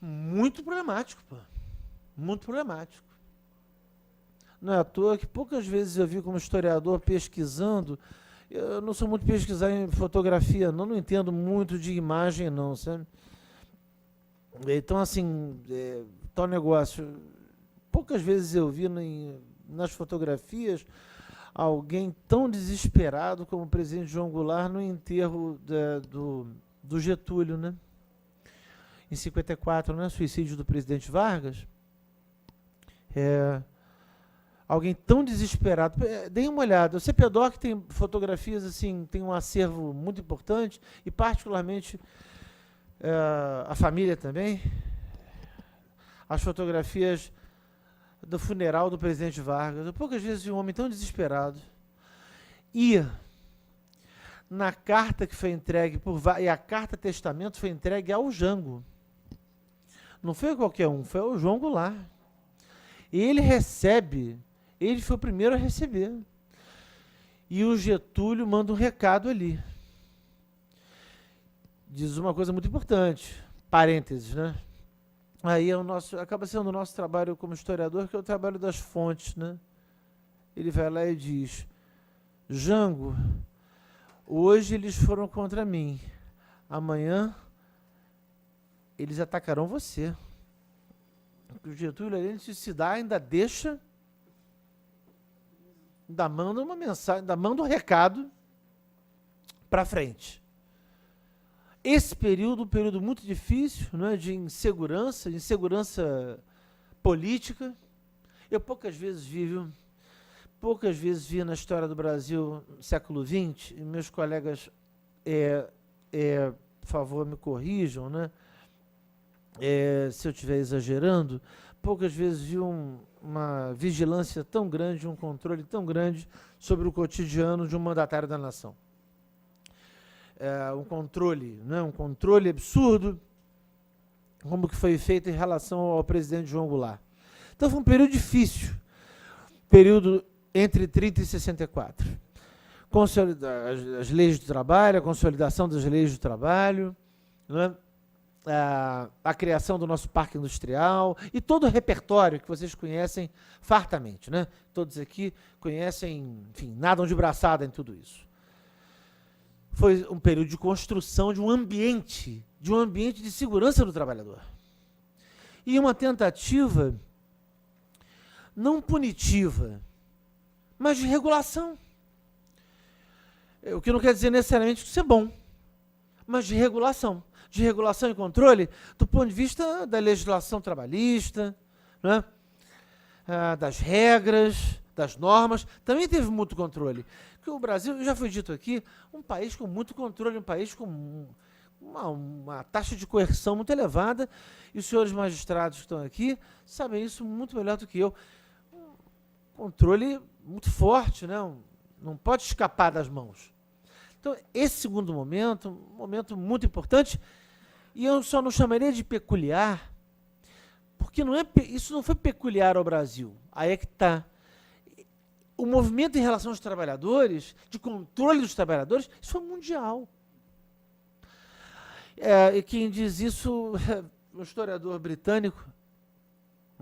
muito problemático, pô. Muito problemático. Não é à toa que poucas vezes eu vi como historiador pesquisando. Eu não sou muito pesquisar em fotografia, não entendo muito de imagem, não, sabe? Então, assim, tal negócio. Poucas vezes eu vi nas fotografias alguém tão desesperado como o presidente João Goulart no enterro do Getúlio, né? Em 54, né? Suicídio do presidente Vargas. Alguém tão desesperado. Deem uma olhada. O CPDOC tem fotografias, assim, tem um acervo muito importante, e particularmente a família também. As fotografias do funeral do presidente Vargas. Eu poucas vezes vi um homem tão desesperado. E na carta que foi entregue e a carta testamento foi entregue ao Jango. Não foi qualquer um, foi o João Goulart. E ele foi o primeiro a receber. E o Getúlio manda um recado ali. Diz uma coisa muito importante, parênteses, né? Aí acaba sendo o nosso trabalho como historiador, que é o trabalho das fontes, né? Ele vai lá e diz: Jango, hoje eles foram contra mim, amanhã eles atacarão você. O Getúlio, além de se dar, ainda deixa, ainda manda uma mensagem, ainda manda um recado para frente. Esse período, um período muito difícil, né, de insegurança política. Eu poucas vezes vi na história do Brasil, no século XX, e meus colegas, por favor, me corrijam, né, se eu estiver exagerando, poucas vezes vi uma vigilância tão grande, um controle tão grande sobre o cotidiano de um mandatário da nação. Um controle absurdo, como que foi feito em relação ao presidente João Goulart. Então foi um período difícil, período entre 30 e 64. As leis do trabalho, a consolidação das leis do trabalho, né? A criação do nosso parque industrial e todo o repertório que vocês conhecem fartamente, né? Todos aqui conhecem, enfim, nadam de braçada em tudo isso. Foi um período de construção de um ambiente de segurança do trabalhador. e uma tentativa não punitiva, mas de regulação. O que não quer dizer necessariamente que isso é bom, mas de regulação e controle do ponto de vista da legislação trabalhista, né? Das regras, das normas, também teve muito controle. Porque o Brasil, já foi dito aqui, um país com muito controle, um país com uma taxa de coerção muito elevada, e os senhores magistrados que estão aqui sabem isso muito melhor do que eu. Um controle muito forte, né? Não pode escapar das mãos. Então, esse segundo momento, um momento muito importante, e eu só não chamaria de peculiar, porque isso não foi peculiar ao Brasil. Aí é que está. O movimento em relação aos trabalhadores, de controle dos trabalhadores, isso foi mundial. E quem diz isso é um historiador britânico,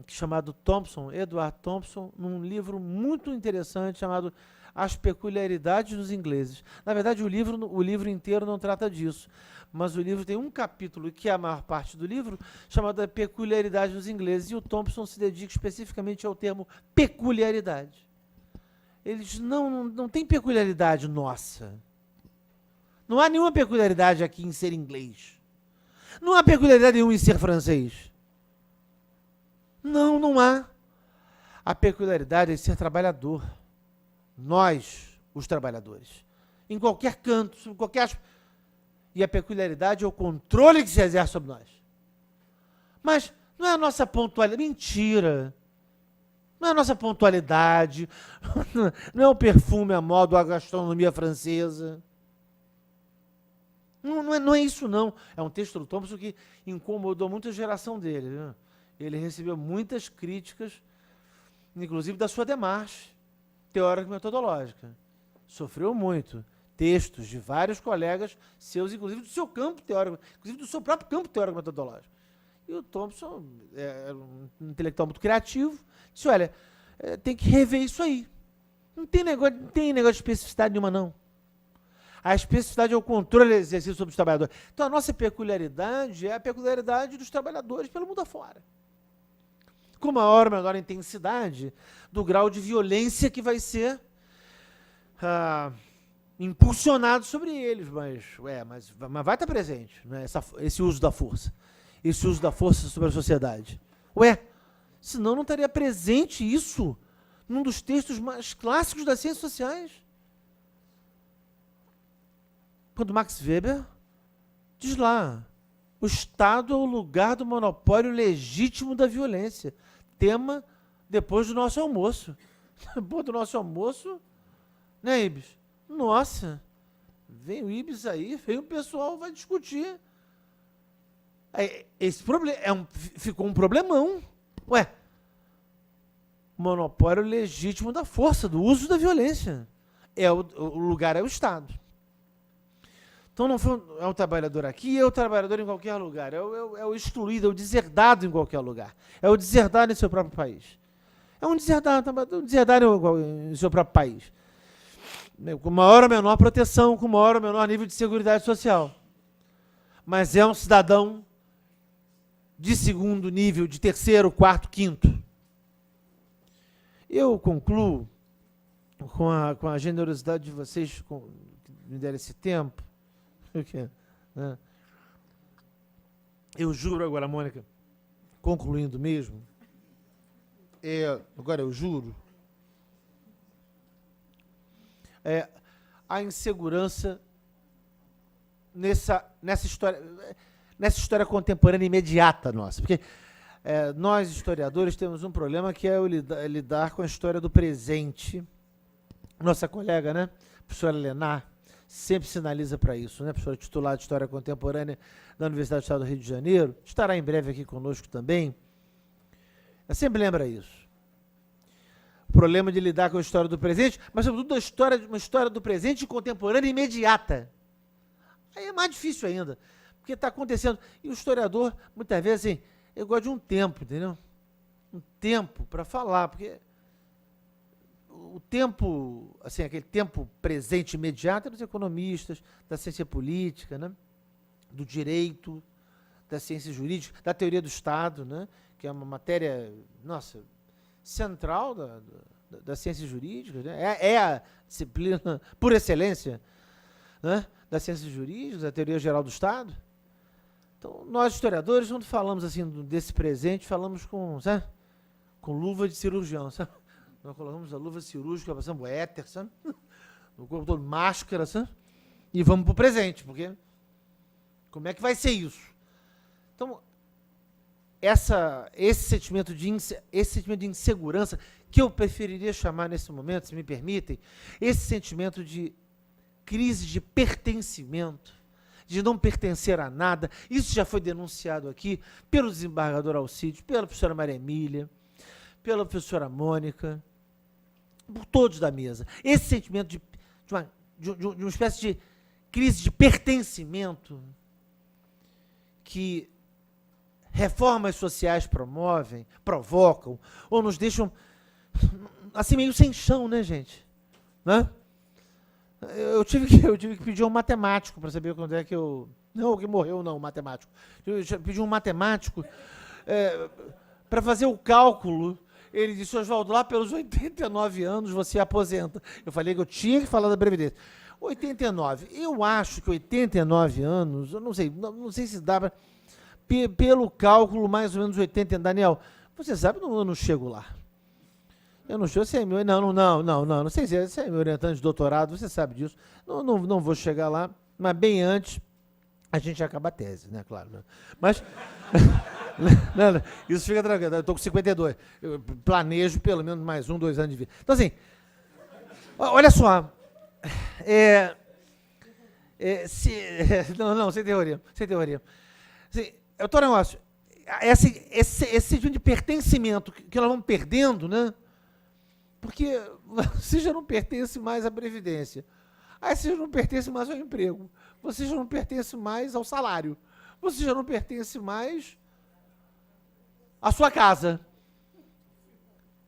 chamado Thompson, Edward Thompson, num livro muito interessante chamado As Peculiaridades dos Ingleses. Na verdade, o livro inteiro não trata disso, mas o livro tem um capítulo, que é a maior parte do livro, chamado A Peculiaridade dos Ingleses, e o Thompson se dedica especificamente ao termo peculiaridade. Eles não têm peculiaridade nossa. Não há nenhuma peculiaridade aqui em ser inglês. Não há peculiaridade nenhuma em ser francês. Não há. A peculiaridade é ser trabalhador. Nós, os trabalhadores. Em qualquer canto, sob qualquer aspecto. E a peculiaridade é o controle que se exerce sobre nós. Mas não é a nossa pontualidade. Mentira. Não é a nossa pontualidade. Não é o perfume, a moda, a gastronomia francesa. Não é isso, não. É um texto do Thompson que incomodou muito a geração dele. Viu? Ele recebeu muitas críticas, inclusive da sua demarche teórico-metodológica. Sofreu muito. Textos de vários colegas seus, inclusive do seu campo teórico, inclusive do seu próprio campo teórico-metodológico. E o Thompson é um intelectual muito criativo. Disse, olha, tem que rever isso aí. Não tem negócio de especificidade nenhuma, não. A especificidade é o controle exercido sobre os trabalhadores. Então, a nossa peculiaridade é a peculiaridade dos trabalhadores pelo mundo afora. Com maior ou menor intensidade do grau de violência que vai ser impulsionado sobre eles. Mas vai estar presente, né, esse uso da força. Esse uso da força sobre a sociedade. Senão não estaria presente isso num dos textos mais clássicos das ciências sociais. Quando Max Weber diz lá, o Estado é o lugar do monopólio legítimo da violência. Tema depois do nosso almoço. Depois do nosso almoço, né, Ibis? Nossa, vem o Ibis aí, vem o pessoal, vai discutir. Esse problema ficou um problemão. Monopólio legítimo da força, do uso da violência. O lugar é o Estado. Então não é o trabalhador aqui, é o trabalhador em qualquer lugar. É o excluído, é o deserdado em qualquer lugar. É o deserdado em seu próprio país. É um deserdado em seu próprio país. Com maior ou menor proteção, com maior ou menor nível de seguridade social. Mas é um cidadão de segundo nível, de terceiro, quarto, quinto. Eu concluo com a generosidade de vocês que me deram esse tempo. Eu juro agora, Mônica, concluindo mesmo, agora eu juro, a insegurança nessa história contemporânea imediata nossa, porque nós, historiadores, temos um problema que é lidar com a história do presente. Nossa colega, né, professora Lenar, sempre sinaliza para isso, né? Professora titular de História Contemporânea da Universidade do Estado do Rio de Janeiro, estará em breve aqui conosco também. Ela sempre lembra isso. O problema de lidar com a história do presente, mas sobretudo uma história do presente contemporânea imediata. Aí é mais difícil ainda, porque está acontecendo. E o historiador, muitas vezes, assim, ele gosta de um tempo, entendeu? Um tempo para falar, porque o tempo, assim, aquele tempo presente imediato é dos economistas, da ciência política, né? Do direito, da ciência jurídica, da teoria do Estado, né? que é uma matéria, nossa, central das ciências jurídicas, né? É a disciplina por excelência, né, das ciências jurídicas, da teoria geral do Estado. Então, nós historiadores, quando falamos assim desse presente, falamos com, sabe, com luva de cirurgião, sabe? Nós colocamos a luva cirúrgica, passamos o éter, sabe? No corpo todo, máscara, sabe? E vamos para o presente, porque como é que vai ser isso? Então, esse sentimento de insegurança, que eu preferiria chamar nesse momento, se me permitem, esse sentimento de crise de pertencimento, de não pertencer a nada, isso já foi denunciado aqui pelo desembargador Alcides, pela professora Maria Emília, pela professora Mônica, por todos da mesa. Esse sentimento de uma espécie de crise de pertencimento que reformas sociais provocam, ou nos deixam assim meio sem chão, né, gente? Né? Eu tive que pedir um matemático para saber quando é que eu... Não, que morreu, não, matemático. Eu pedi um matemático para fazer o cálculo. Ele disse: Oswaldo, lá pelos 89 anos você aposenta. Eu falei que eu tinha que falar da Previdência. 89. Eu acho que 89 anos, eu não sei se dá para... Pelo cálculo, mais ou menos 80. Daniel, você sabe, eu não chego lá. Eu não chego, você é meu... Não sei se você é meu orientante de doutorado, você sabe disso. Não vou chegar lá, mas bem antes a gente acaba a tese, né? Claro. Né? Mas... não, isso fica tranquilo, eu estou com 52. Eu planejo pelo menos mais 1, 2 anos de vida. Então, assim, olha só. Sem teoria. Assim, eu estou negócio. Esse tipo de pertencimento que nós vamos perdendo, né? Porque você já não pertence mais à Previdência. Aí você já não pertence mais ao emprego. Você já não pertence mais ao salário. Você já não pertence mais à sua casa.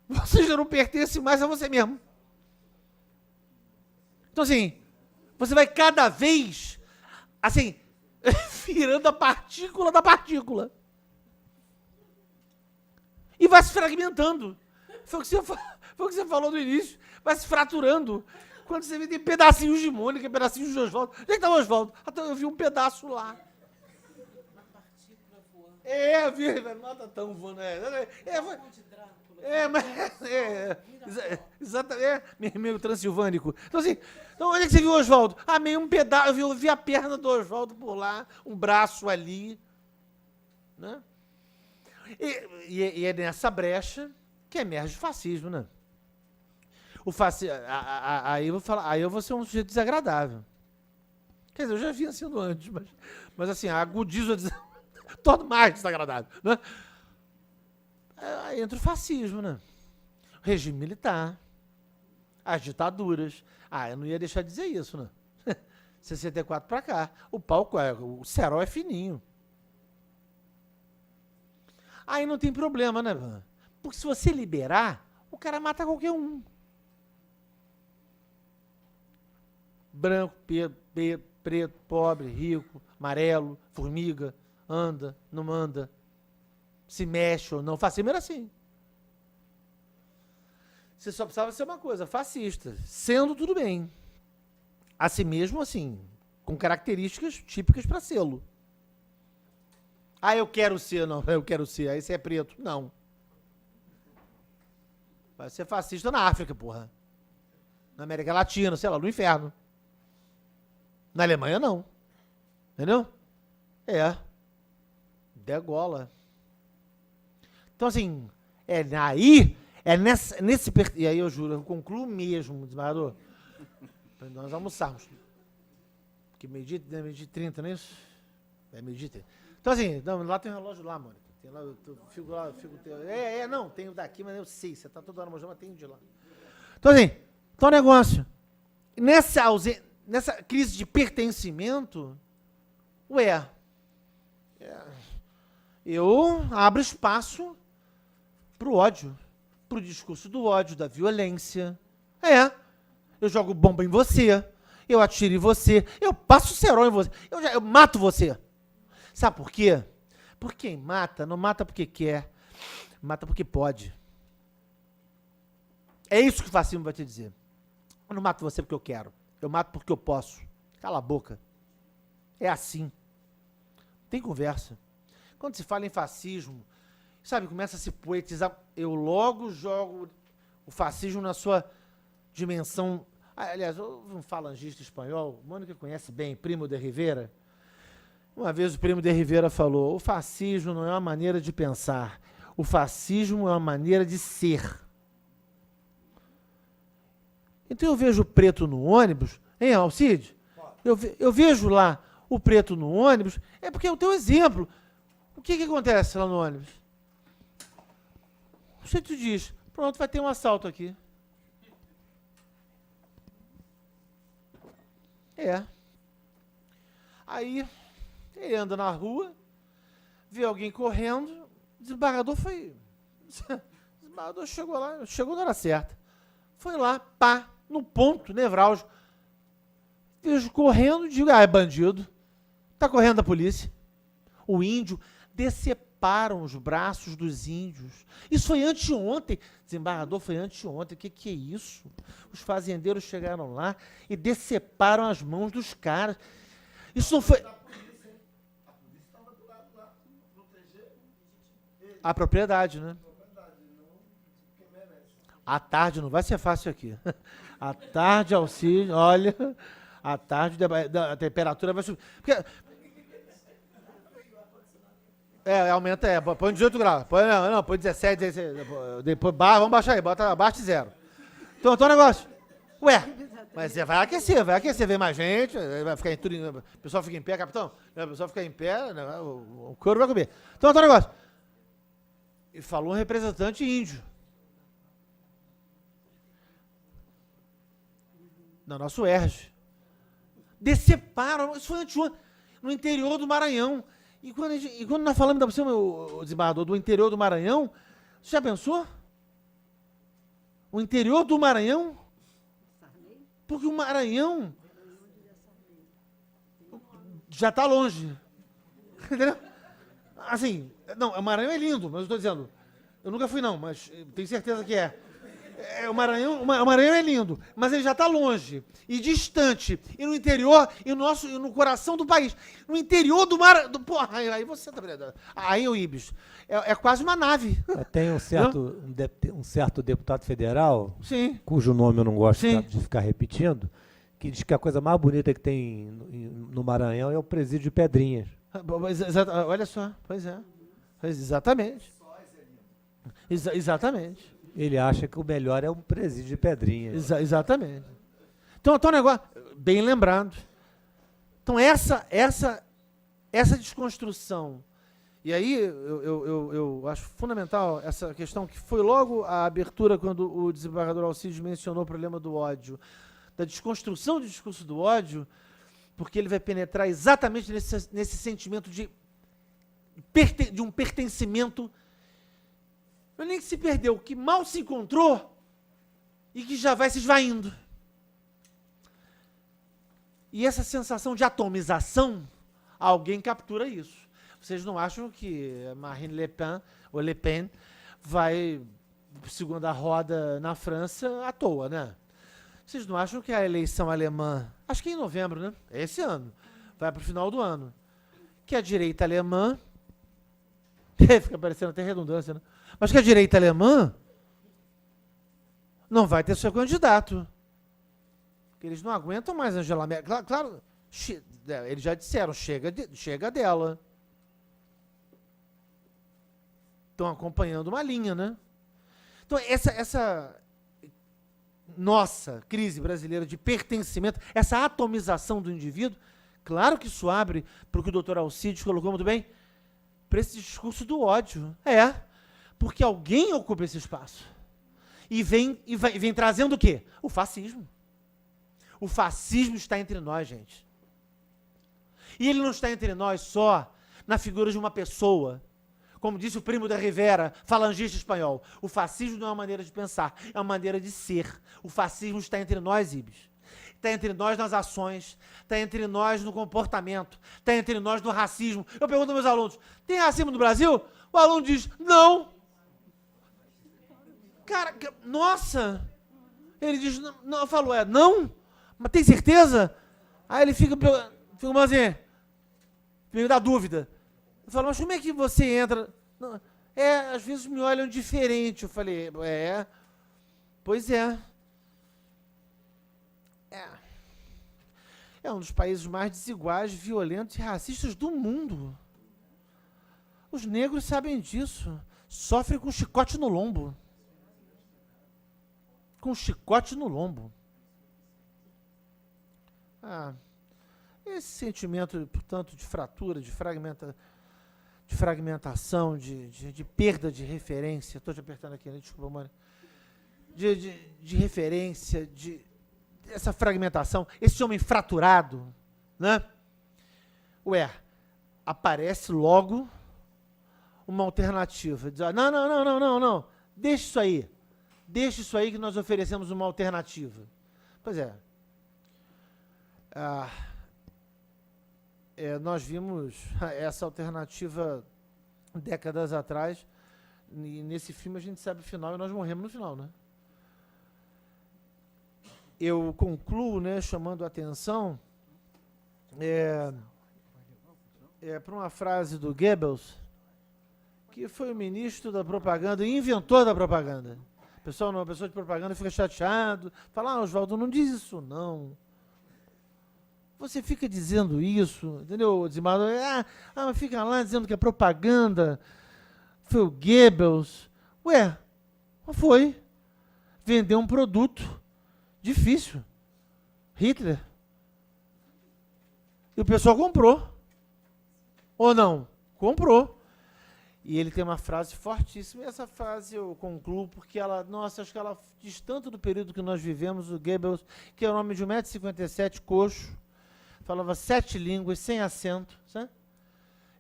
Você já não pertence mais a você mesmo. Então, assim, você vai cada vez, assim, virando a partícula da partícula. E vai se fragmentando. Foi o que você falou no início. Vai se fraturando. Quando você vê, tem pedacinhos de Mônica, pedacinhos de Oswaldo. Onde é que está o Oswaldo? Até eu vi um pedaço lá. Nota tão voando. Exatamente. Meio transilvânico. Então, assim, onde é que você viu o Oswaldo? Meio um pedaço. Eu vi a perna do Oswaldo por lá, um braço ali. Né? E é nessa brecha que emerge o fascismo, né? Aí eu vou ser um sujeito desagradável. Quer dizer, eu já vinha sendo antes, mas assim, agudizo torno mais desagradável, né? Aí entra o fascismo, né? O regime militar, as ditaduras. Eu não ia deixar de dizer isso, né? 64 para cá. O cerol é fininho. Aí não tem problema, né? Porque se você liberar, o cara mata qualquer um. Branco, preto, pobre, rico, amarelo, formiga, anda, não anda, se mexe ou não. Fascismo era assim. Você só precisava ser uma coisa, fascista, sendo tudo bem. Assim mesmo, assim, com características típicas para sê-lo. Eu quero ser, não, eu quero ser. Aí você é preto. Não. Vai ser fascista na África, porra. Na América Latina, sei lá, no inferno. Na Alemanha, não. Entendeu? Degola. Então, assim, e aí eu juro, eu concluo mesmo, desembargador, para nós almoçarmos. Porque meio-dia 30, não é isso? É meio-dia 30. Então, assim, lá tem um relógio lá, Mônica. Tem lá, eu fico lá, não, tem o daqui, mas eu sei, você tá toda hora mostrando, mas tem o de lá. Então, assim, o negócio, nessa crise de pertencimento, eu abro espaço para o ódio, para o discurso do ódio, da violência. Eu jogo bomba em você, eu atiro em você, eu passo cerol em você, eu mato você. Sabe por quê? Porque quem mata, não mata porque quer, Mata porque pode. É isso que o fascismo vai te dizer. Eu não mato você porque eu quero. Eu mato porque eu posso. Cala a boca. É assim. Tem conversa. Quando se fala em fascismo, sabe, começa a se poetizar. Eu logo jogo o fascismo na sua dimensão. Aliás, um falangista espanhol, Mônica conhece bem, Primo de Rivera. Uma vez o Primo de Rivera falou: o fascismo não é uma maneira de pensar, o fascismo é uma maneira de ser. Então eu vejo o preto no ônibus, hein, Alcide? Eu vejo lá o preto no ônibus, é porque é o teu exemplo. O que acontece lá no ônibus? O sujeito diz: pronto, vai ter um assalto aqui. É. Aí, ele anda na rua, vê alguém correndo, o desembargador foi... O desembargador chegou lá, chegou na hora certa. Foi lá, pá, no ponto nevrálgico. Vejo correndo, digo: é bandido. Tá correndo da polícia. O índio, deceparam os braços dos índios. Isso foi anteontem. Desembargador, foi anteontem. O que é isso? Os fazendeiros chegaram lá e deceparam as mãos dos caras. Isso não foi... A propriedade, né? À tarde, não vai ser fácil aqui. À tarde, Alcide, olha, à tarde a temperatura vai subir. Porque, aumenta, põe 18 graus. Põe 17, 16. Depois, vamos baixar aí, baixa 0. Então, o negócio. Ué, mas vai aquecer, vem mais gente, vai ficar em tudo. O pessoal fica em pé, capitão? O pessoal fica em pé, o couro vai comer. Então, o negócio. E falou um representante índio. Na nossa UERJ. Deceparam, isso foi anteontem, no interior do Maranhão. E quando nós falamos, o desembargador, do interior do Maranhão, você já pensou? O interior do Maranhão? Porque o Maranhão já está longe. Entendeu? Assim, não, o Maranhão é lindo, mas eu estou dizendo, eu nunca fui não, mas tenho certeza que é. O Maranhão é lindo, mas ele já está longe e distante, e no interior, e no coração do país. No interior do Maranhão. Porra, aí você tá vendo. Aí o Ibis. É quase uma nave. Tem um certo deputado federal, sim, cujo nome eu não gosto sim, de ficar repetindo, que diz que a coisa mais bonita que tem no Maranhão é o presídio de Pedrinhas. Olha só, pois é. Exatamente. Exatamente. Ele acha que o melhor é um presídio de Pedrinhas. Exatamente. Então, um negócio bem lembrado. Então, essa desconstrução, e aí eu acho fundamental essa questão, que foi logo a abertura, quando o desembargador Alcide mencionou o problema do ódio, da desconstrução do discurso do ódio, porque ele vai penetrar exatamente nesse sentimento de um pertencimento. Não é nem que se perdeu, que mal se encontrou e que já vai se esvaindo. E essa sensação de atomização, alguém captura isso. Vocês não acham que Marine Le Pen, ou Le Pen, vai segunda roda na França à toa, né? Vocês não acham que a eleição alemã, acho que é em novembro, né? É esse ano, vai para o final do ano, que a direita alemã, fica parecendo até redundância, né? Mas que a direita alemã não vai ter seu candidato. Porque eles não aguentam mais Angela Merkel. Claro, eles já disseram, chega dela. Estão acompanhando uma linha, né? Então, essa nossa crise brasileira de pertencimento, essa atomização do indivíduo, claro que isso abre para o que o doutor Alcide colocou muito bem, para esse discurso do ódio. Porque alguém ocupa esse espaço. E vem trazendo o quê? O fascismo. O fascismo está entre nós, gente. E ele não está entre nós só na figura de uma pessoa. Como disse o Primo de Rivera, falangista espanhol, o fascismo não é uma maneira de pensar, é uma maneira de ser. O fascismo está entre nós, Ibis. Está entre nós nas ações, está entre nós no comportamento, está entre nós no racismo. Eu pergunto aos meus alunos, tem racismo no Brasil? O aluno diz, não. Cara, nossa! Ele diz, não, eu falo, não? Mas tem certeza? Aí ele fica mais assim, me dá dúvida. Eu falo, mas como é que você entra? Não, às vezes me olham diferente. Eu falei, pois é. É um dos países mais desiguais, violentos e racistas do mundo. Os negros sabem disso. Sofrem com chicote no lombo. Com chicote no lombo. Esse sentimento, portanto, de fratura, de fragmentação, de perda de referência. Estou te apertando aqui, né? Desculpa, mano. De referência, essa fragmentação, esse homem fraturado, né? Aparece logo uma alternativa. Diz, não. Deixa isso aí que nós oferecemos uma alternativa. Pois é. Nós vimos essa alternativa décadas atrás, e nesse filme a gente sabe o final e nós morremos no final, né? Eu concluo, né, chamando a atenção para uma frase do Goebbels, que foi o ministro da propaganda e inventor da propaganda. Uma pessoa de propaganda fica chateado, fala, Oswaldo, não diz isso não. Você fica dizendo isso, entendeu, Zimado? Mas fica lá dizendo que a propaganda foi o Goebbels. Não foi. Vender um produto difícil. Hitler. E o pessoal comprou. Ou não? Comprou. E ele tem uma frase fortíssima, e essa frase eu concluo porque acho que ela diz tanto do período que nós vivemos, o Goebbels, que é o nome de 1,57 m, coxo, falava 7 línguas, sem acento, sabe?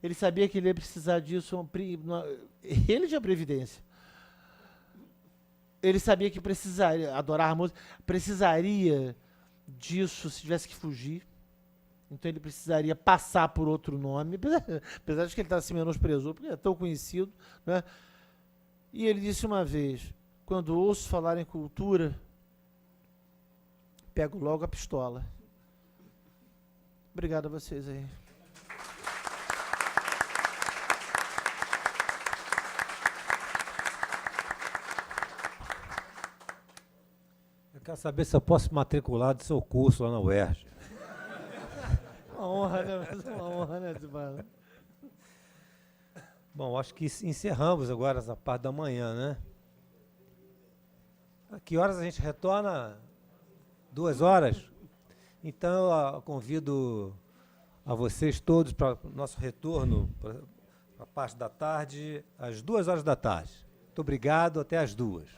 Ele sabia que ele ia precisar disso, ele tinha previdência. Ele sabia que precisaria, adorar a música, precisaria disso se tivesse que fugir. Então ele precisaria passar por outro nome, apesar de que ele se menosprezou, porque é tão conhecido, né? E ele disse uma vez, quando ouço falar em cultura, pego logo a pistola. Obrigado a vocês aí. Eu quero saber se eu posso matricular do seu curso lá na UERJ. Uma honra, né, Zimado? Bom, acho que encerramos agora essa parte da manhã, né? A que horas a gente retorna? 2 horas? Então, eu convido a vocês todos para o nosso retorno, para a parte da tarde, às 2 horas da tarde. Muito obrigado, até às 2.